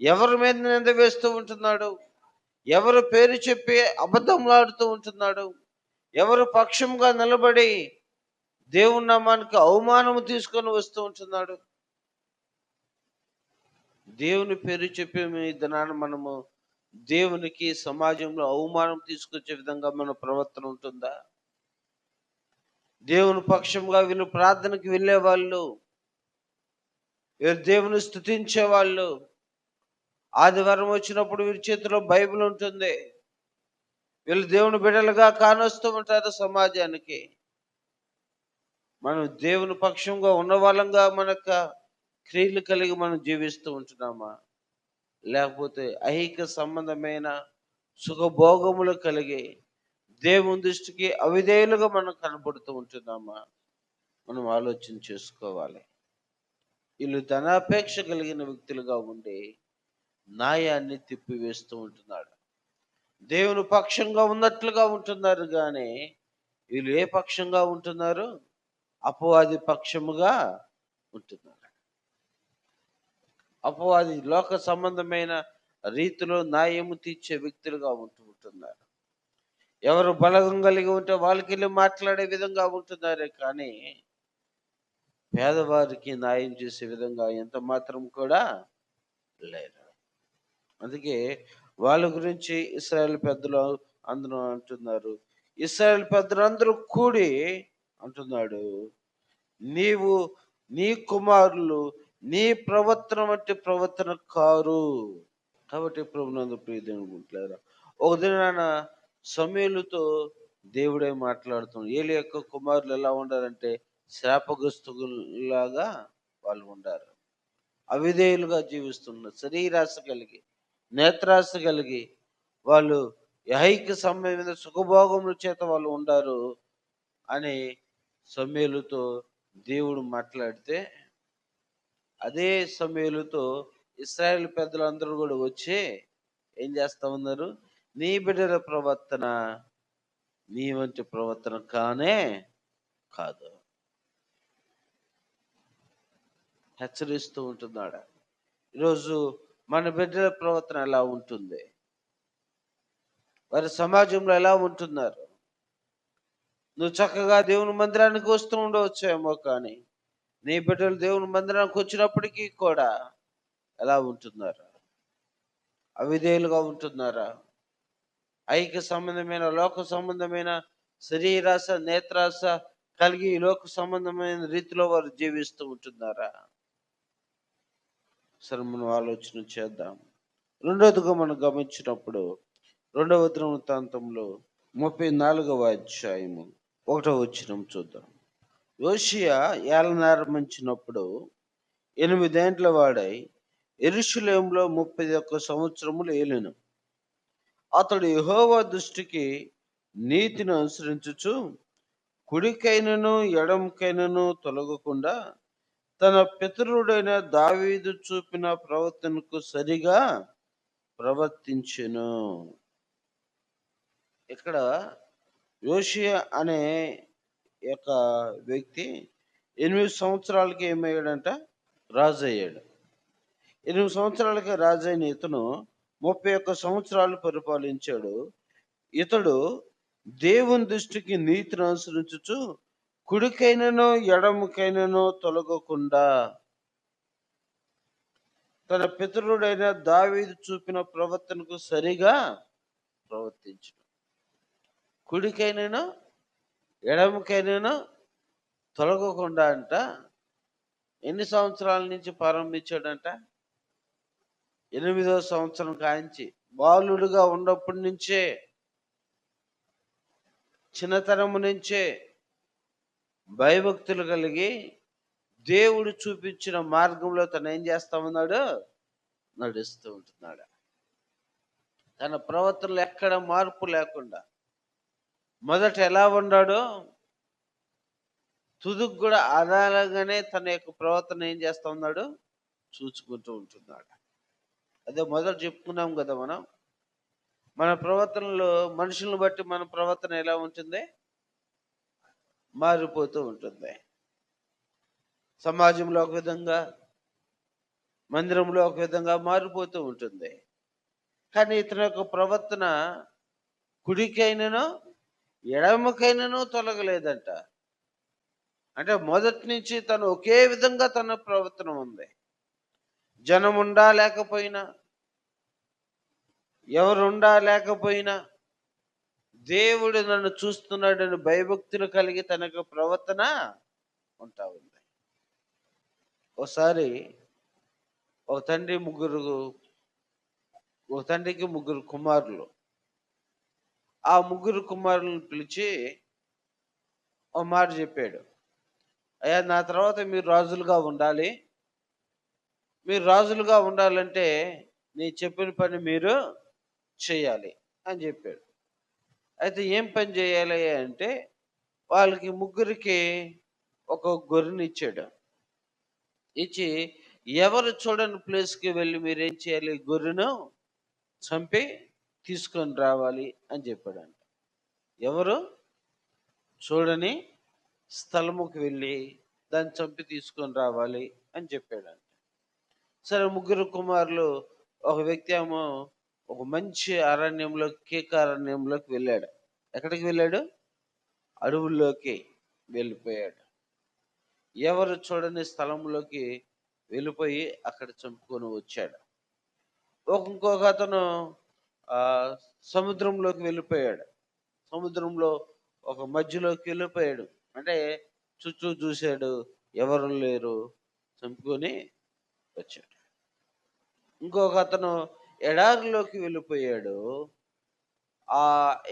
ఎవరి మీద నింద వేస్తూ ఉంటున్నాడు? ఎవరు పేరు చెప్పి అబద్ధంలాడుతూ ఉంటున్నాడు? ఎవరు పక్షంగా నిలబడి దేవుని నామానికి అవమానము తీసుకొని వస్తూ ఉంటున్నాడు? దేవుని పేరు చెప్పే ఈ దినాన మనము దేవునికి, సమాజంలో అవమానం తీసుకొచ్చే విధంగా మన ప్రవర్తన ఉంటుందా? దేవుని పక్షంగా వీళ్ళు ప్రార్థనకి వెళ్ళే వాళ్ళు, వీరు దేవుని స్తుతించే వాళ్ళు, ఆదివారం వచ్చినప్పుడు వీరి చేతిలో బైబిల్ ఉంటుంది, వీళ్ళు దేవుని బిడ్డలుగా కానొస్తూ ఉంటారు సమాజానికి. మనం దేవుని పక్షంగా ఉన్న వాళ్ళంగా మన క్రియలు కలిగి మనం జీవిస్తూ ఉంటున్నామా? లేకపోతే ఐహిక సంబంధమైన సుఖభోగములు కలిగి దేవుని దృష్టికి అవిధేయులుగా మనం కనబడుతూ ఉంటున్నామా? మనం ఆలోచన చేసుకోవాలి. వీళ్ళు ధనాపేక్ష కలిగిన వ్యక్తులుగా ఉండి న్యాయాన్ని తిప్పివేస్తూ ఉంటున్నాడు. దేవుని పక్షంగా ఉన్నట్లుగా ఉంటున్నారు కానీ, వీళ్ళు ఏ పక్షంగా ఉంటున్నారు? అపవాది పక్షముగా ఉంటున్నారు. అపవాది లోక సంబంధమైన రీతిలో న్యాయము తీర్చే వ్యక్తులుగా ఉంటున్నారు. ఎవరు బలగం కలిగి ఉంటే వాళ్ళకి వెళ్ళి మాట్లాడే విధంగా ఉంటున్నారే కానీ, పేదవారికి న్యాయం చేసే విధంగా ఎంత మాత్రం కూడా లేరు. అందుకే వాళ్ళ గురించి ఇశ్రాయేల్ పెద్దలు అందరూ అంటున్నారు. ఇశ్రాయేల్ పెద్దలందరూ కూడి అంటున్నాడు, నీవు నీ కుమారులు నీ ప్రవర్తన వంటి ప్రవర్తన కారు. కాబట్టి ప్రభునందు ప్రియ దేవుని బిడ్డలారా, ఒక దినాన సమూయేలుతో దేవుడే మాట్లాడుతున్నాడు. ఏలి యొక్క కుమారులు ఎలా ఉండారంటే శాపగ్రస్తులాగా వాళ్ళు ఉండారు. అవిధేయులుగా జీవిస్తున్నారు. శరీరాశ కలిగి, నేత్రాశ కలిగి వాళ్ళు ఐహిక సంబంధమైన సుఖభోగముల చేత వాళ్ళు ఉండారు అని సమూయేలుతో దేవుడు మాట్లాడితే, అదే సమూయేలుతో ఇశ్రాయేలు పెద్దలందరూ కూడా వచ్చి ఏం చేస్తా ఉన్నారు? నీ బిడ్డల ప్రవర్తన నీ వంటి ప్రవర్తన కానే కాదు, హెచ్చరిస్తూ ఉంటున్నాడు. ఈరోజు మన బిడ్డల ప్రవర్తన ఎలా ఉంటుంది? వారి సమాజంలో ఎలా ఉంటున్నారు? నువ్వు చక్కగా దేవుని మందిరానికి వస్తూ ఉండవచ్చేమో, కానీ నీ బిడ్డలు దేవుని మందిరానికి వచ్చినప్పటికీ కూడా ఎలా ఉంటున్నారా? అవిధేయులుగా ఉంటున్నారా? ఐక్య సంబంధమైన, లోక సంబంధమైన శరీరాశ, నేత్రాశ కలిగి ఈ లోక సంబంధమైన రీతిలో వారు జీవిస్తూ ఉంటున్నారా? సరే, మనం ఆలోచన చేద్దాం. రెండవదిగా మనం గమనించినప్పుడు 2వ దినవృత్తాంతంలో 34వ అధ్యాయము 1వ వచనం చూద్దాం. యోషియా ఏలనారంభించినప్పుడు 8 ఏండ్ల వాడై యెరూషలేములో 31 సంవత్సరములు ఏలెను. అతడు యెహోవా దృష్టికి నీతిని అనుసరించుచు కుడికైనను ఎడమకైనను తొలగకుండా తన పితరుడైన దావీదు చూపిన ప్రవర్తనకు సరిగా ప్రవర్తించెను. ఇక్కడ యోషియా అనే యొక్క వ్యక్తి 8 సంవత్సరాలకి ఏమయ్యాడంట? రాజు అయ్యాడు. 8 సంవత్సరాలకి రాజైన ఇతను 31 సంవత్సరాలు పరిపాలించాడు. ఇతడు దేవుని దృష్టికి నీతిని అనుసరించుచు కుడికైనను ఎడమకైనను తొలగకుండా తన పితరుడైన దావీదు చూపిన ప్రవర్తనకు సరిగా ప్రవర్తించు. కుడికైనను ఎడమకైనను తొలగకుండా అంట. ఎన్ని సంవత్సరాల నుంచి ప్రారంభించాడంట? 8వ సంవత్సరం కాంచి, బాలుడుగా ఉన్నప్పటి నుంచే, చిన్నతనము నుంచే భయభక్తులు కలిగి దేవుడు చూపించిన మార్గంలో తను ఏం చేస్తా ఉన్నాడు? నడుస్తూ ఉంటున్నాడు. తన ప్రవర్తనలో ఎక్కడ మార్పు లేకుండా మొదట ఎలా ఉన్నాడో తుదుకు కూడా అలాగానే తన యొక్క ప్రవర్తన ఏం చేస్తా ఉన్నాడు? చూసుకుంటూ ఉంటున్నాడు. అదే మొదట చెప్పుకున్నాం కదా మనం, మన ప్రవర్తనలో మనుషులను బట్టి మన ప్రవర్తన ఎలా ఉంటుంది? మారిపోతూ ఉంటుంది. సమాజంలో ఒక విధంగా, మందిరంలో ఒక విధంగా మారిపోతూ ఉంటుంది. కానీ ఇతని యొక్క ప్రవర్తన కుడికైనను ఎడమకైనను తొలగలేదంట. అంటే మొదటి నుంచి తను ఒకే విధంగా తన ప్రవర్తన ఉంది. జనముండా లేకపోయినా, ఎవరుండా లేకపోయినా దేవుడు నన్ను చూస్తున్నాడని భయభక్తులు కలిగి తన యొక్క ప్రవర్తన ఉంటా ఉంది. ఒకసారి ఒక తండ్రికి ముగ్గురు కుమారులు. ఆ ముగ్గురు కుమారులను పిలిచి ఒక మాట చెప్పాడు. అయ్యా, నా తర్వాత మీరు రాజులుగా ఉండాలి. మీరు రాజులుగా ఉండాలంటే నేను చెప్పిన పని మీరు చేయాలి అని చెప్పాడు. అయితే ఏం పని చేయాలి అంటే వాళ్ళకి ముగ్గురికి ఒక గొర్రెని ఇచ్చాడు. ఇచ్చి ఎవరు చూడని ప్లేస్కి వెళ్ళి మీరేం చేయాలి? గొర్రెను చంపి తీసుకొని రావాలి అని చెప్పాడంట. ఎవరు చూడని స్థలముకి వెళ్ళి దాన్ని చంపి తీసుకొని రావాలి అని చెప్పాడంట. సరే, ముగ్గురు కుమారులు, ఒక వ్యక్తి ఏమో ఒక మంచి అరణ్యంలో, అరణ్యంలోకి వెళ్ళాడు. ఎక్కడికి వెళ్ళాడు? అడవుల్లోకి వెళ్ళిపోయాడు. ఎవరు చూడని స్థలంలోకి వెళ్ళిపోయి అక్కడ చంపుకొని వచ్చాడు. ఇంకొక అతను సముద్రంలోకి వెళ్ళిపోయాడు. సముద్రంలో ఒక మధ్యలోకి వెళ్ళిపోయాడు. అంటే చుట్టూ చూశాడు, ఎవరు లేరు, చంపుకొని వచ్చాడు. ఇంకొక అతను ఎడారిలోకి వెళ్ళిపోయాడు. ఆ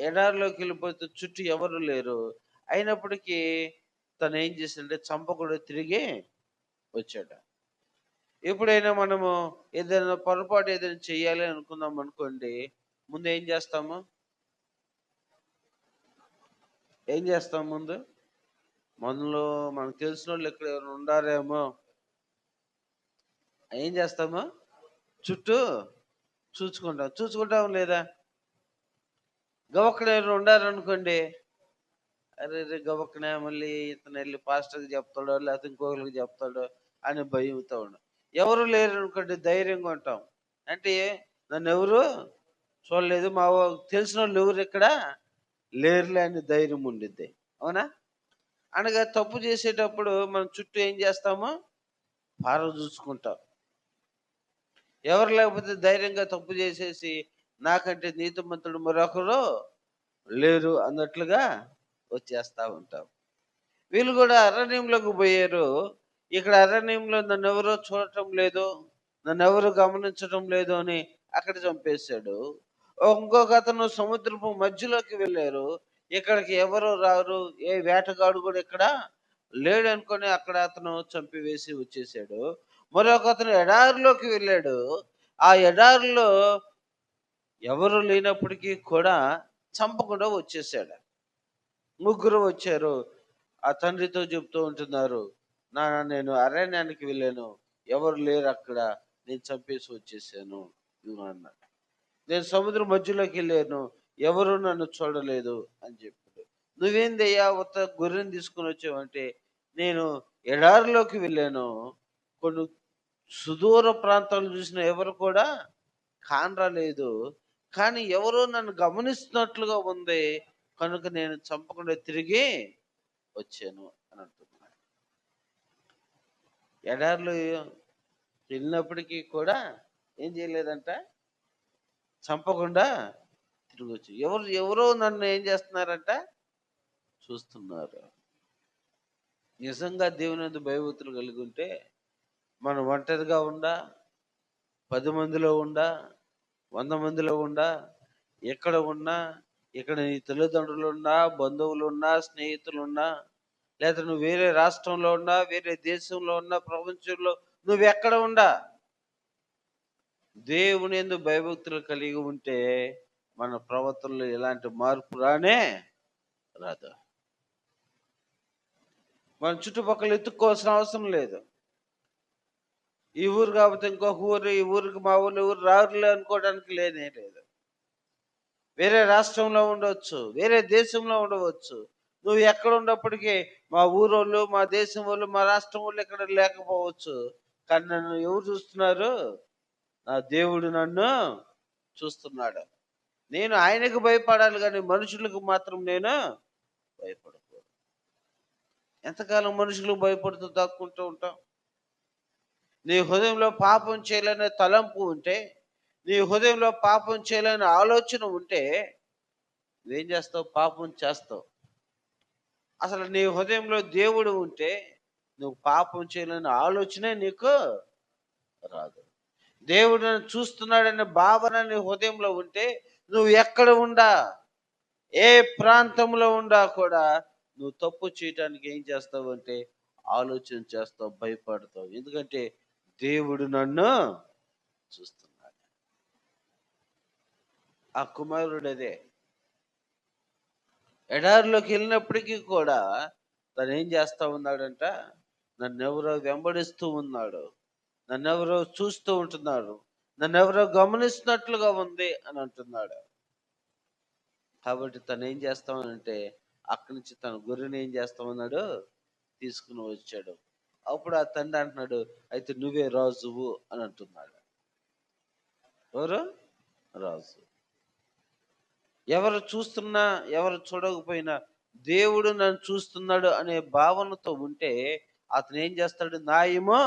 ఎడారిలోకి వెళ్ళిపోతే చుట్టూ ఎవరు లేరు. అయినప్పటికీ తను ఏం చేశాడంటే చంపకుండా తిరిగి వచ్చాడు. ఎప్పుడైనా మనము ఏదైనా పొరపాటు ఏదైనా చేయాలి అనుకున్నాం అనుకోండి, ముందు ఏం చేస్తాము? ఏం చేస్తాం ముందు? మనలో మనకు తెలిసినోళ్ళు ఇక్కడ ఎవరైనా ఉండారేమో ఏం చేస్తాము? చుట్టూ చూసుకుంటాం. చూసుకుంటాం లేదా? గవక్కన ఎవరైనా ఉండారనుకోండి, అరెరే! గబుక్కన మళ్ళీ ఇతనెళ్ళి పాస్టర్‌కి చెప్తాడో, లేకపోతే ఇంకొకళ్ళకి చెప్తాడో అని భయంతో ఉండం. ఎవరు లేరనుకోండి ధైర్యంగా ఉంటాం. అంటే నన్నెవరు చూడలేదు. తెలిసినోళ్ళు ఎవరిక్కడ లేరులే అని ధైర్యం ఉండిద్ది. అవునా? అనగా తప్పు చేసేటప్పుడు మనం చుట్టూ ఏం చేస్తాము? పార చూసుకుంటాం. ఎవరు లేకపోతే ధైర్యంగా తప్పు చేసేసి నాకంటే నీతిమంతుడు మరొకరు లేరు అన్నట్లుగా వచ్చేస్తా ఉంటాం. వీళ్ళు కూడా అరణ్యంలోకి పోయారు. ఇక్కడ అరణ్యంలో నన్నెవరో చూడటం లేదు, నన్నెవరు గమనించటం లేదు అని అక్కడ చంపేశాడు. ఇంకొక అతను సముద్రపు మధ్యలోకి వెళ్ళారు. ఇక్కడికి ఎవరు రారు, ఏ వేటగాడు కూడా ఇక్కడ లేడనుకొని అక్కడ అతను చంపివేసి వచ్చేసాడు. మరొక అతను ఎడారిలోకి వెళ్ళాడు. ఆ ఎడారిలో ఎవరు లేనప్పటికీ కూడా చంపకుండా వచ్చేసాడు. ముగ్గురు వచ్చారు. ఆ తండ్రితో చెప్తూ ఉంటున్నారు, నాన్న నేను అరణ్యానికి వెళ్ళాను, ఎవరు లేరు అక్కడ, నేను చంపేసి వచ్చేసాను అన్నాడు. నేను సముద్రం మధ్యలోకి వెళ్ళాను, ఎవరు నన్ను చూడలేదు అని చెప్పాడు. నువ్వేందయ్యా ఉత్త గొర్రెని తీసుకుని వచ్చావంటే, నేను ఎడారిలోకి వెళ్ళాను, కొన్ని సుదూర ప్రాంతాలు చూసిన ఎవరు కూడా కానరాలేదు, కానీ ఎవరో నన్ను గమనిస్తున్నట్లుగా ఉంది, కనుక నేను చంపకుండా తిరిగి వచ్చాను అని అంటున్నాడు. ఎడారిలో వెళ్ళినప్పటికీ కూడా ఏం చేయలేదంట, చంపకుండా తిరిగి వచ్చి ఎవరో నన్ను ఏం చేస్తున్నారంట, చూస్తున్నారు. నిజంగా దేవుని యందు భయభక్తులు కలిగి ఉంటే మనం ఒంటరిగా ఉండా, 10 మందిలో ఉండా, 100 మందిలో ఉండా, ఎక్కడ ఉన్నా, ఇక్కడ నీ తల్లిదండ్రులున్నా, బంధువులున్నా, స్నేహితులున్నా, లేదా నువ్వు వేరే రాష్ట్రంలో ఉన్నా, వేరే దేశంలో ఉన్నా, ప్రపంచంలో నువ్వెక్కడ ఉండా, దేవుని యందు భయభక్తులు కలిగి ఉంటే మన ప్రవర్తనలో ఎలాంటి మార్పు రానే రాదు. మన చుట్టుపక్కల ఎత్తుక్కోవాల్సిన అవసరం లేదు. ఈ ఊరు కాకపోతే ఇంకొక ఊరు, ఈ ఊరికి మా ఊరు ఎవరు రారులే అనుకోవడానికి లేనే లేదు. వేరే రాష్ట్రంలో ఉండవచ్చు, వేరే దేశంలో ఉండవచ్చు. నువ్వు ఎక్కడ ఉన్నప్పటికీ మా ఊరోళ్ళు, మా దేశం వాళ్ళు, మా రాష్ట్రం వాళ్ళు ఎక్కడ లేకపోవచ్చు. కానీ నన్ను ఎవరు చూస్తున్నారు? నా దేవుడు నన్ను చూస్తున్నాడు. నేను ఆయనకు భయపడాలి కానీ మనుషులకు మాత్రం నేను భయపడకూడదు. ఎంతకాలం మనుషులకు భయపడుతూ దాక్కుంటూ ఉంటాం? నీ హృదయంలో పాపం చేయాలనే తలంపు ఉంటే, నీ హృదయంలో పాపం చేయాలనే ఆలోచన ఉంటే నువ్వేం చేస్తావు? పాపం చేస్తావు. అసలు నీ హృదయంలో దేవుడు ఉంటే నువ్వు పాపం చేయాలనే ఆలోచనే నీకు రాదు. దేవుడు నన్ను చూస్తున్నాడనే భావన నీ హృదయంలో ఉంటే నువ్వు ఎక్కడ ఉండా, ఏ ప్రాంతంలో ఉండా కూడా నువ్వు తప్పు చేయటానికి ఏం చేస్తావు అంటే ఆలోచన చేస్తావు, భయపడతావు. ఎందుకంటే దేవుడు నన్ను చూస్తున్నాడు. ఆ కుమారుడు అదే ఎడారిలోకి వెళ్ళినప్పటికీ కూడా తను ఏం చేస్తా ఉన్నాడంట, నన్నెవరో వెంబడిస్తూ ఉన్నాడు, నన్నెవరో చూస్తూ ఉంటున్నారు, నన్నెవరో గమనిస్తున్నట్లుగా ఉంది అని అంటున్నాడు. కాబట్టి తను ఏం చేస్తామనంటే అక్కడి నుంచి తన గొర్రెని ఏం చేస్తామన్నాడు, తీసుకుని వచ్చాడు. అప్పుడు ఆ తండ్రి అంటున్నాడు, అయితే నువ్వే రాజువు అని అంటున్నాడు. ఎవరు? రాజు. ఎవరు చూస్తున్నా, ఎవరు చూడకపోయినా దేవుడు నన్ను చూస్తున్నాడు అనే భావనతో ఉంటే అతను ఏం చేస్తాడు? న్యాయమో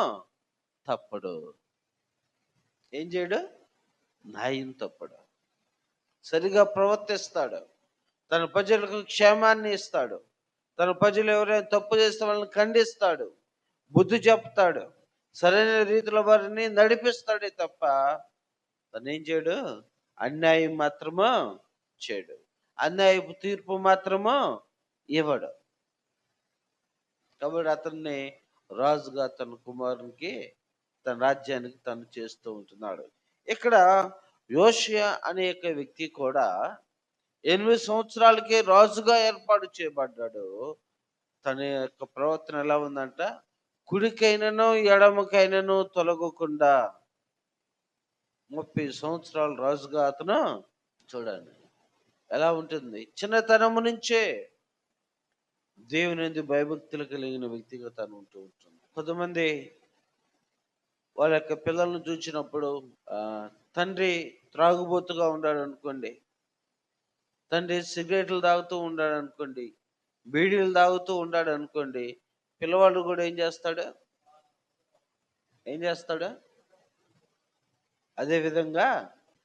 తప్పడు. ఏం చేయడు? న్యాయం తప్పడు. సరిగా ప్రవర్తిస్తాడు. తన ప్రజలకు క్షేమాన్ని ఇస్తాడు. తన ప్రజలు ఎవరైనా తప్పు చేస్తే వాళ్ళని ఖండిస్తాడు, బుద్ధి చెప్తాడు, సరైన రీతిలో వారిని నడిపిస్తాడే తప్ప తను ఏం చేయడు? అన్యాయం మాత్రము చేయడు. అన్యాయపు తీర్పు మాత్రము ఇవ్వడు. కాబట్టి అతన్ని రాజుగా తన కుమారునికి, తన రాజ్యానికి తను చేస్తూ ఉంటున్నాడు. ఇక్కడ యోషియా అనే యొక్క వ్యక్తి కూడా 8 సంవత్సరాలకే రాజుగా ఏర్పాటు చేయబడ్డాడు. తన యొక్క ప్రవర్తన ఎలా ఉందంట? కుడికైనను ఎడమకైనను తొలగకుండా 30 సంవత్సరాలు రాజుగా అతను, చూడండి ఎలా ఉంటుంది. చిన్నతనము నుంచే దేవుని యందు భయభక్తులు కలిగిన వ్యక్తిగా తను ఉంటూ ఉంటుంది. కొంతమంది వాళ్ళ యొక్క పిల్లలను చూసినప్పుడు తండ్రి త్రాగుబోతుగా ఉన్నాడు అనుకోండి, తండ్రి సిగరెట్లు తాగుతూ ఉన్నాడు అనుకోండి, బీడీలు తాగుతూ ఉన్నాడు అనుకోండి, పిల్లవాడు కూడా ఏం చేస్తాడు? అదే విధంగా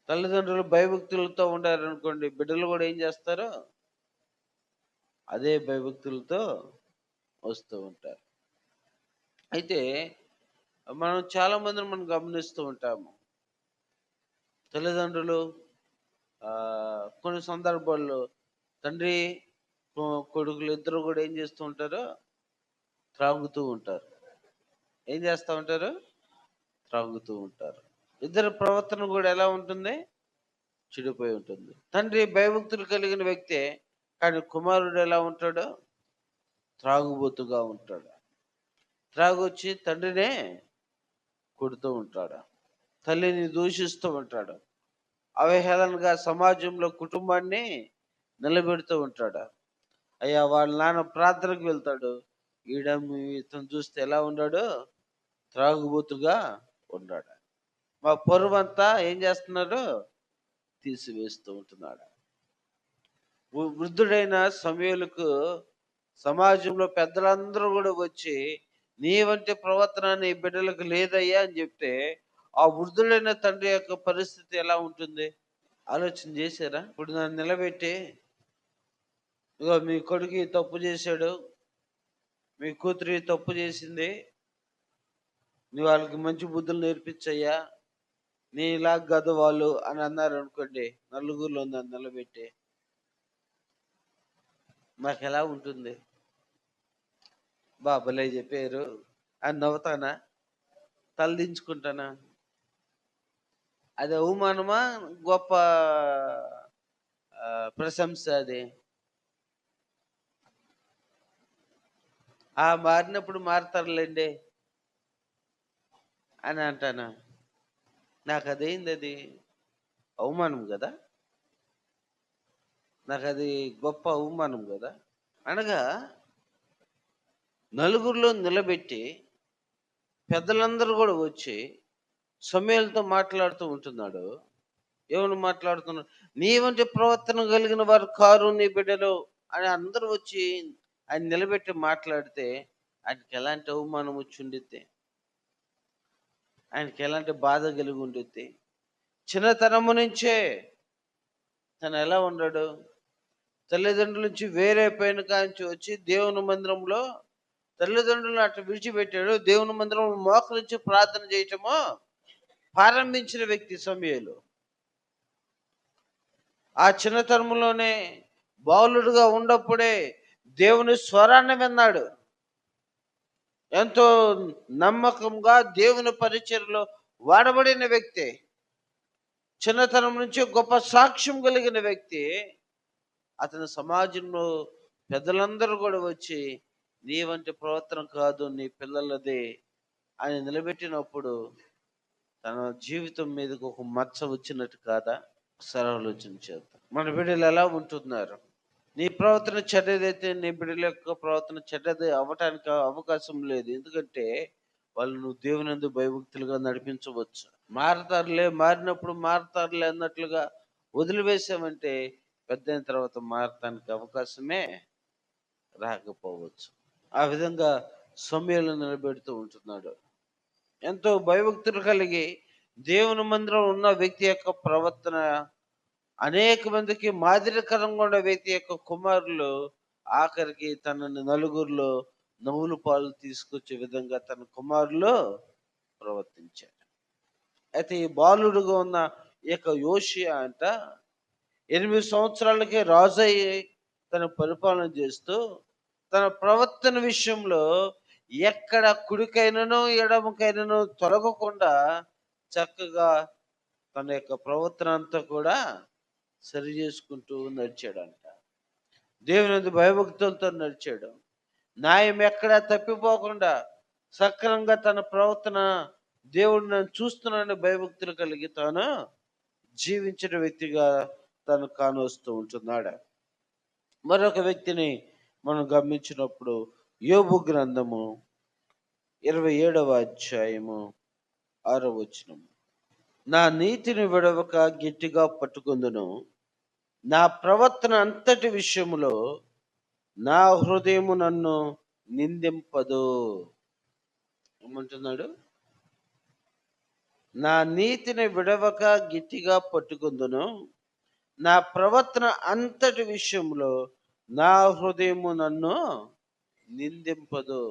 తల్లిదండ్రులు భయభక్తులతో ఉండారనుకోండి, బిడ్డలు కూడా ఏం చేస్తారు? అదే భయభక్తులతో వస్తూ ఉంటారు. అయితే మనం చాలా మందిని మనం గమనిస్తూ ఉంటాము. తల్లిదండ్రులు కొన్ని సందర్భాల్లో తండ్రి కొడుకులు ఇద్దరు కూడా ఏం చేస్తూ ఉంటారు? త్రాగుతూ ఉంటారు. ఏం చేస్తూ ఉంటారు? త్రాగుతూ ఉంటారు. ఇద్దరు ప్రవర్తన కూడా ఎలా ఉంటుంది? చెడిపోయి ఉంటుంది. తండ్రి భయభక్తులు కలిగిన వ్యక్తే, కానీ కుమారుడు ఎలా ఉంటాడు? త్రాగుబోతుగా ఉంటాడు. త్రాగొచ్చి తండ్రినే కొడుతూ ఉంటాడు, తల్లిని దూషిస్తూ ఉంటాడు, అవహేళనగా సమాజంలో కుటుంబాన్ని నిలబెడుతూ ఉంటాడు. అయ్యా వాళ్ళ నాన్న ప్రార్థనకు వెళ్తాడు, ఇతను చూస్తే ఎలా ఉన్నాడు? త్రాగుబోతుగా ఉన్నాడు. మా పరువంతా ఏం చేస్తున్నాడు? తీసివేస్తూ ఉంటున్నాడు. వృద్ధుడైన సమూయేలుకు సమాజంలో పెద్దలందరూ కూడా వచ్చి, నీ వంటి ప్రవర్తన నీ బిడ్డలకు లేదయ్యా అని చెప్తే, ఆ వృద్ధుడైన తండ్రి యొక్క పరిస్థితి ఎలా ఉంటుంది? ఆలోచన చేశారా? ఇప్పుడు నన్ను నిలబెట్టి, ఇగో మీ కొడుకు తప్పు చేశాడు, మీ కూతురి తప్పు చేసింది, నువ్వు వాళ్ళకి మంచి బుద్ధులు నేర్పించయ్యా, నీ ఇలా గద వాళ్ళు అని అన్నారు అనుకోండి, నలుగురిలో నన్ను నిలబెట్టి, నాకు ఎలా ఉంటుంది? బాబలే చెప్పారు అని నవ్వుతానా? తలదించుకుంటానా? అది అవమానమా? గొప్ప ప్రశంస అది? మారినప్పుడు మారుతారులేండి అని అంటానా? నాకు అదేంది? అది అవమానం కదా, నాకు అది గొప్ప అవమానం కదా. అనగా నలుగురిలో నిలబెట్టి పెద్దలందరూ కూడా వచ్చి సమూయేలుతో మాట్లాడుతూ ఉంటున్నాడు. ఏమని మాట్లాడుతున్నాడు? నీ వంటి ప్రవర్తన కలిగిన వారు కారు నీ బిడ్డలు అని అందరూ వచ్చి ఆయన నిలబెట్టి మాట్లాడితే ఆయనకి ఎలాంటి అవమానం వచ్చి ఉండిద్ది? ఆయనకి ఎలాంటి బాధ కలిగి ఉండిద్ది? చిన్నతనము నుంచే తను ఎలా ఉన్నాడు? తల్లిదండ్రుల నుంచి వేరే పైన కాంచి వచ్చి దేవుని మందిరంలో తల్లిదండ్రులను అట్లా విడిచిపెట్టాడు. దేవుని మందిరంలో మోకరించి ప్రార్థన చేయటము ప్రారంభించిన వ్యక్తి సమూయేలు. ఆ చిన్నతనంలోనే బాలుడుగా ఉన్నప్పుడే దేవుని స్వరాన్ని విన్నాడు. ఎంతో నమ్మకంగా దేవుని పరిచర్యలో వాడబడిన వ్యక్తి, చిన్నతనం నుంచి గొప్ప సాక్ష్యం కలిగిన వ్యక్తి. అతని సమాజంలో పెద్దలందరూ కూడా వచ్చి, నీ వంటి ప్రవర్తన కాదు నీ పిల్లలది అని నిలబెట్టినప్పుడు తన జీవితం మీదకి ఒక మచ్చ వచ్చినట్టు కాదా? ఆలోచన చేద్దాం. మన బిడ్డలు ఎలా ఉంటున్నారు? నీ ప్రవర్తన చెడ్డదైతే నీ బిడ్డల యొక్క ప్రవర్తన చెడ్డది అవ్వటానికి అవకాశం లేదు. ఎందుకంటే వాళ్ళు నువ్వు దేవునందు భయభక్తులుగా నడిపించవచ్చు. మారినప్పుడు మారతారులే అన్నట్లుగా వదిలివేసామంటే పెద్దయిన తర్వాత మారటానికి అవకాశమే రాకపోవచ్చు. ఆ విధంగా సమూయేలు నిలబెడుతూ ఉంటున్నాడు. ఎంతో భయభక్తులు కలిగి దేవుని మందిరం ఉన్న వ్యక్తి యొక్క ప్రవర్తన అనేక మందికి మాదిరికరంగా ఉన్న వ్యక్తి యొక్క కుమారులు ఆఖరికి తనని నలుగురిలో నవ్వుల పాలు తీసుకొచ్చే విధంగా తన కుమారులు ప్రవర్తించారు. అయితే ఈ బాలుడుగా ఉన్న ఈ యొక్క యోషియా అంట 8 సంవత్సరాలకే రాజయ్యి తన పరిపాలన చేస్తూ, తన ప్రవర్తన విషయంలో ఎక్కడ కుడికైనను, ఎడమకైనను తొలగకుండా చక్కగా తన యొక్క ప్రవర్తన అంతా కూడా సరి చేసుకుంటూ నడిచాడంట. దేవుని భయభక్తులతో నడిచాడు. న్యాయం ఎక్కడా తప్పిపోకుండా సక్రమంగా తన ప్రవర్తన, దేవుడు నన్ను చూస్తున్నాడని భయభక్తులు కలిగి తాను జీవించిన వ్యక్తిగా తను కానొస్తూ ఉంటున్నాడు. మరొక వ్యక్తిని మనం గమనించినప్పుడు యోబు గ్రంథము 27వ అధ్యాయము 6వ వచనం. నా నీతిని విడవక గట్టిగా పట్టుకొందును, నా ప్రవర్తన అంతటి విషయములో నా హృదయము నన్ను నిందింపదు. ఏమంటున్నాడు? నా నీతిని విడవక గట్టిగా పట్టుకొందును, నా ప్రవర్తన అంతటి విషయంలో నా హృదయము నన్ను నిందింపదు.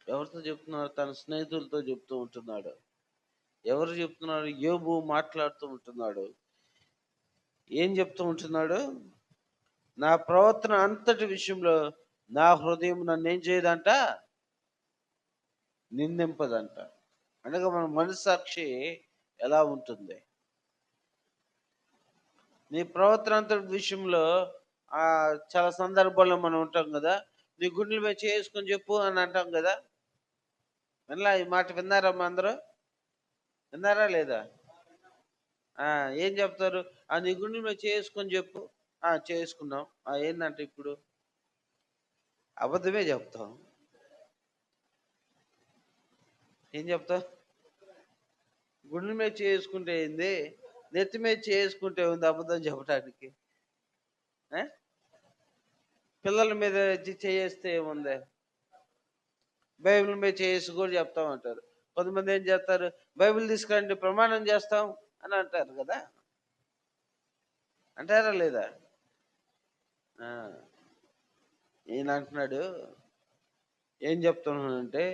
ఎవరితో చెప్తున్నారు? తన స్నేహితులతో చెప్తూ ఉంటున్నాడు. ఎవరు చెప్తున్నారు? యోబు మాట్లాడుతూ ఉంటున్నాడు. ఏం చెప్తూ ఉంటున్నాడు? నా ప్రవర్తన అంతటి విషయంలో నా హృదయం నన్ను ఏం చేయదంట? నిందింపదంట. అనగా మన మనస్సాక్షి ఎలా ఉంటుంది? నీ ప్రవర్తన అంతటి విషయంలో చాలా సందర్భాల్లో మనం ఉంటాం కదా, నీ గుండెల మీద చేసుకొని చెప్పు అని అంటాం కదా. వినలా? ఈ మాట విన్నారా మా అందరూ? విన్నారా లేదా? ఏం చెప్తారు? నీ గుండెల మీద చేసుకొని చెప్పు. చేసుకున్నాం. ఏంటంటే ఇప్పుడు అబద్ధమే చెప్తాం. ఏం చెప్తావు? గుండెల మీద చేసుకుంటే ఏంది? నెత్తి మీద చేసుకుంటే ఉంది అబద్ధం చెప్పడానికి? పిల్లల మీద చేస్తే ఏముంది? బైబిల్ మీద చేసి కూడా చెప్తామంటారు. కొంతమంది ఏం చేస్తారు? బైబిల్ తీసుకురండి ప్రమాణం చేస్తాం అని అంటారు కదా. అంటారా లేదా? ఈయన అంటున్నాడు, ఏం చెప్తున్నానంటే,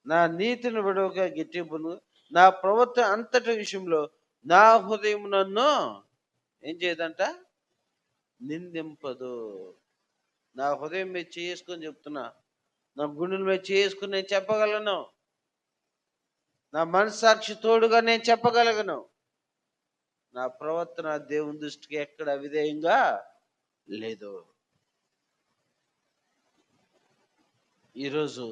నా నీతిని విడవక గిట్టింపును, నా ప్రవర్తన అంతటి విషయంలో నా హృదయం నన్ను ఏం చేయదంట? నిందింపదు. నా హృదయం మీద చేసుకొని చెప్తున్నా, నా గుండెల మీద చేసుకుని నేను చెప్పగలను. నా మనస్సాక్షి తోడుగా నేను చెప్పగలను. నా ప్రవర్తన దేవుని దృష్టికి ఎక్కడ అవిధేయంగా లేదు. ఈరోజు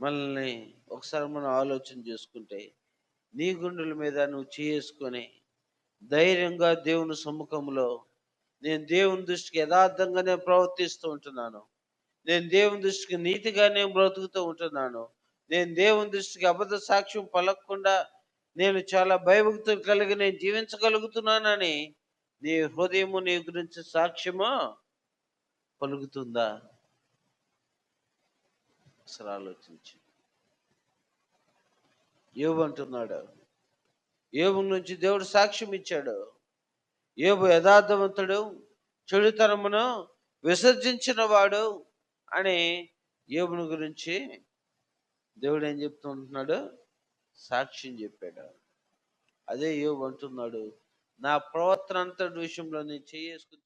మనల్ని ఒకసారి మనం ఆలోచన చేసుకుంటే, నీ గుండెల మీద నువ్వు చేసుకొని ధైర్యంగా దేవుని సమ్ముఖంలో, నేను దేవుని దృష్టికి యథార్థంగా నేను ప్రవర్తిస్తూ ఉంటున్నాను, నేను దేవుని దృష్టికి నీతిగా నేను బ్రతుకుతూ ఉంటున్నాను, నేను దేవుని దృష్టికి అబద్ధ సాక్ష్యం పలకకుండా నేను చాలా భయభక్తులు కలిగి నేను జీవించగలుగుతున్నానని నీ హృదయము నీ గురించి సాక్ష్యము పలుకుతుందా? అసలు ఆలోచించి. యోబు అంటున్నాడు, యోబు నుంచి దేవుడు సాక్ష్యం ఇచ్చాడు. యోబు యథార్థవంతుడు, చెడుతనమును విసర్జించిన వాడు అని యోబుని గురించి దేవుడు ఏం చెప్తూ ఉంటున్నాడు? సాక్ష్యం చెప్పాడు. అదే యోబు అంటున్నాడు, నా ప్రవర్తన అంతటి విషయంలో నేను చేసుకుని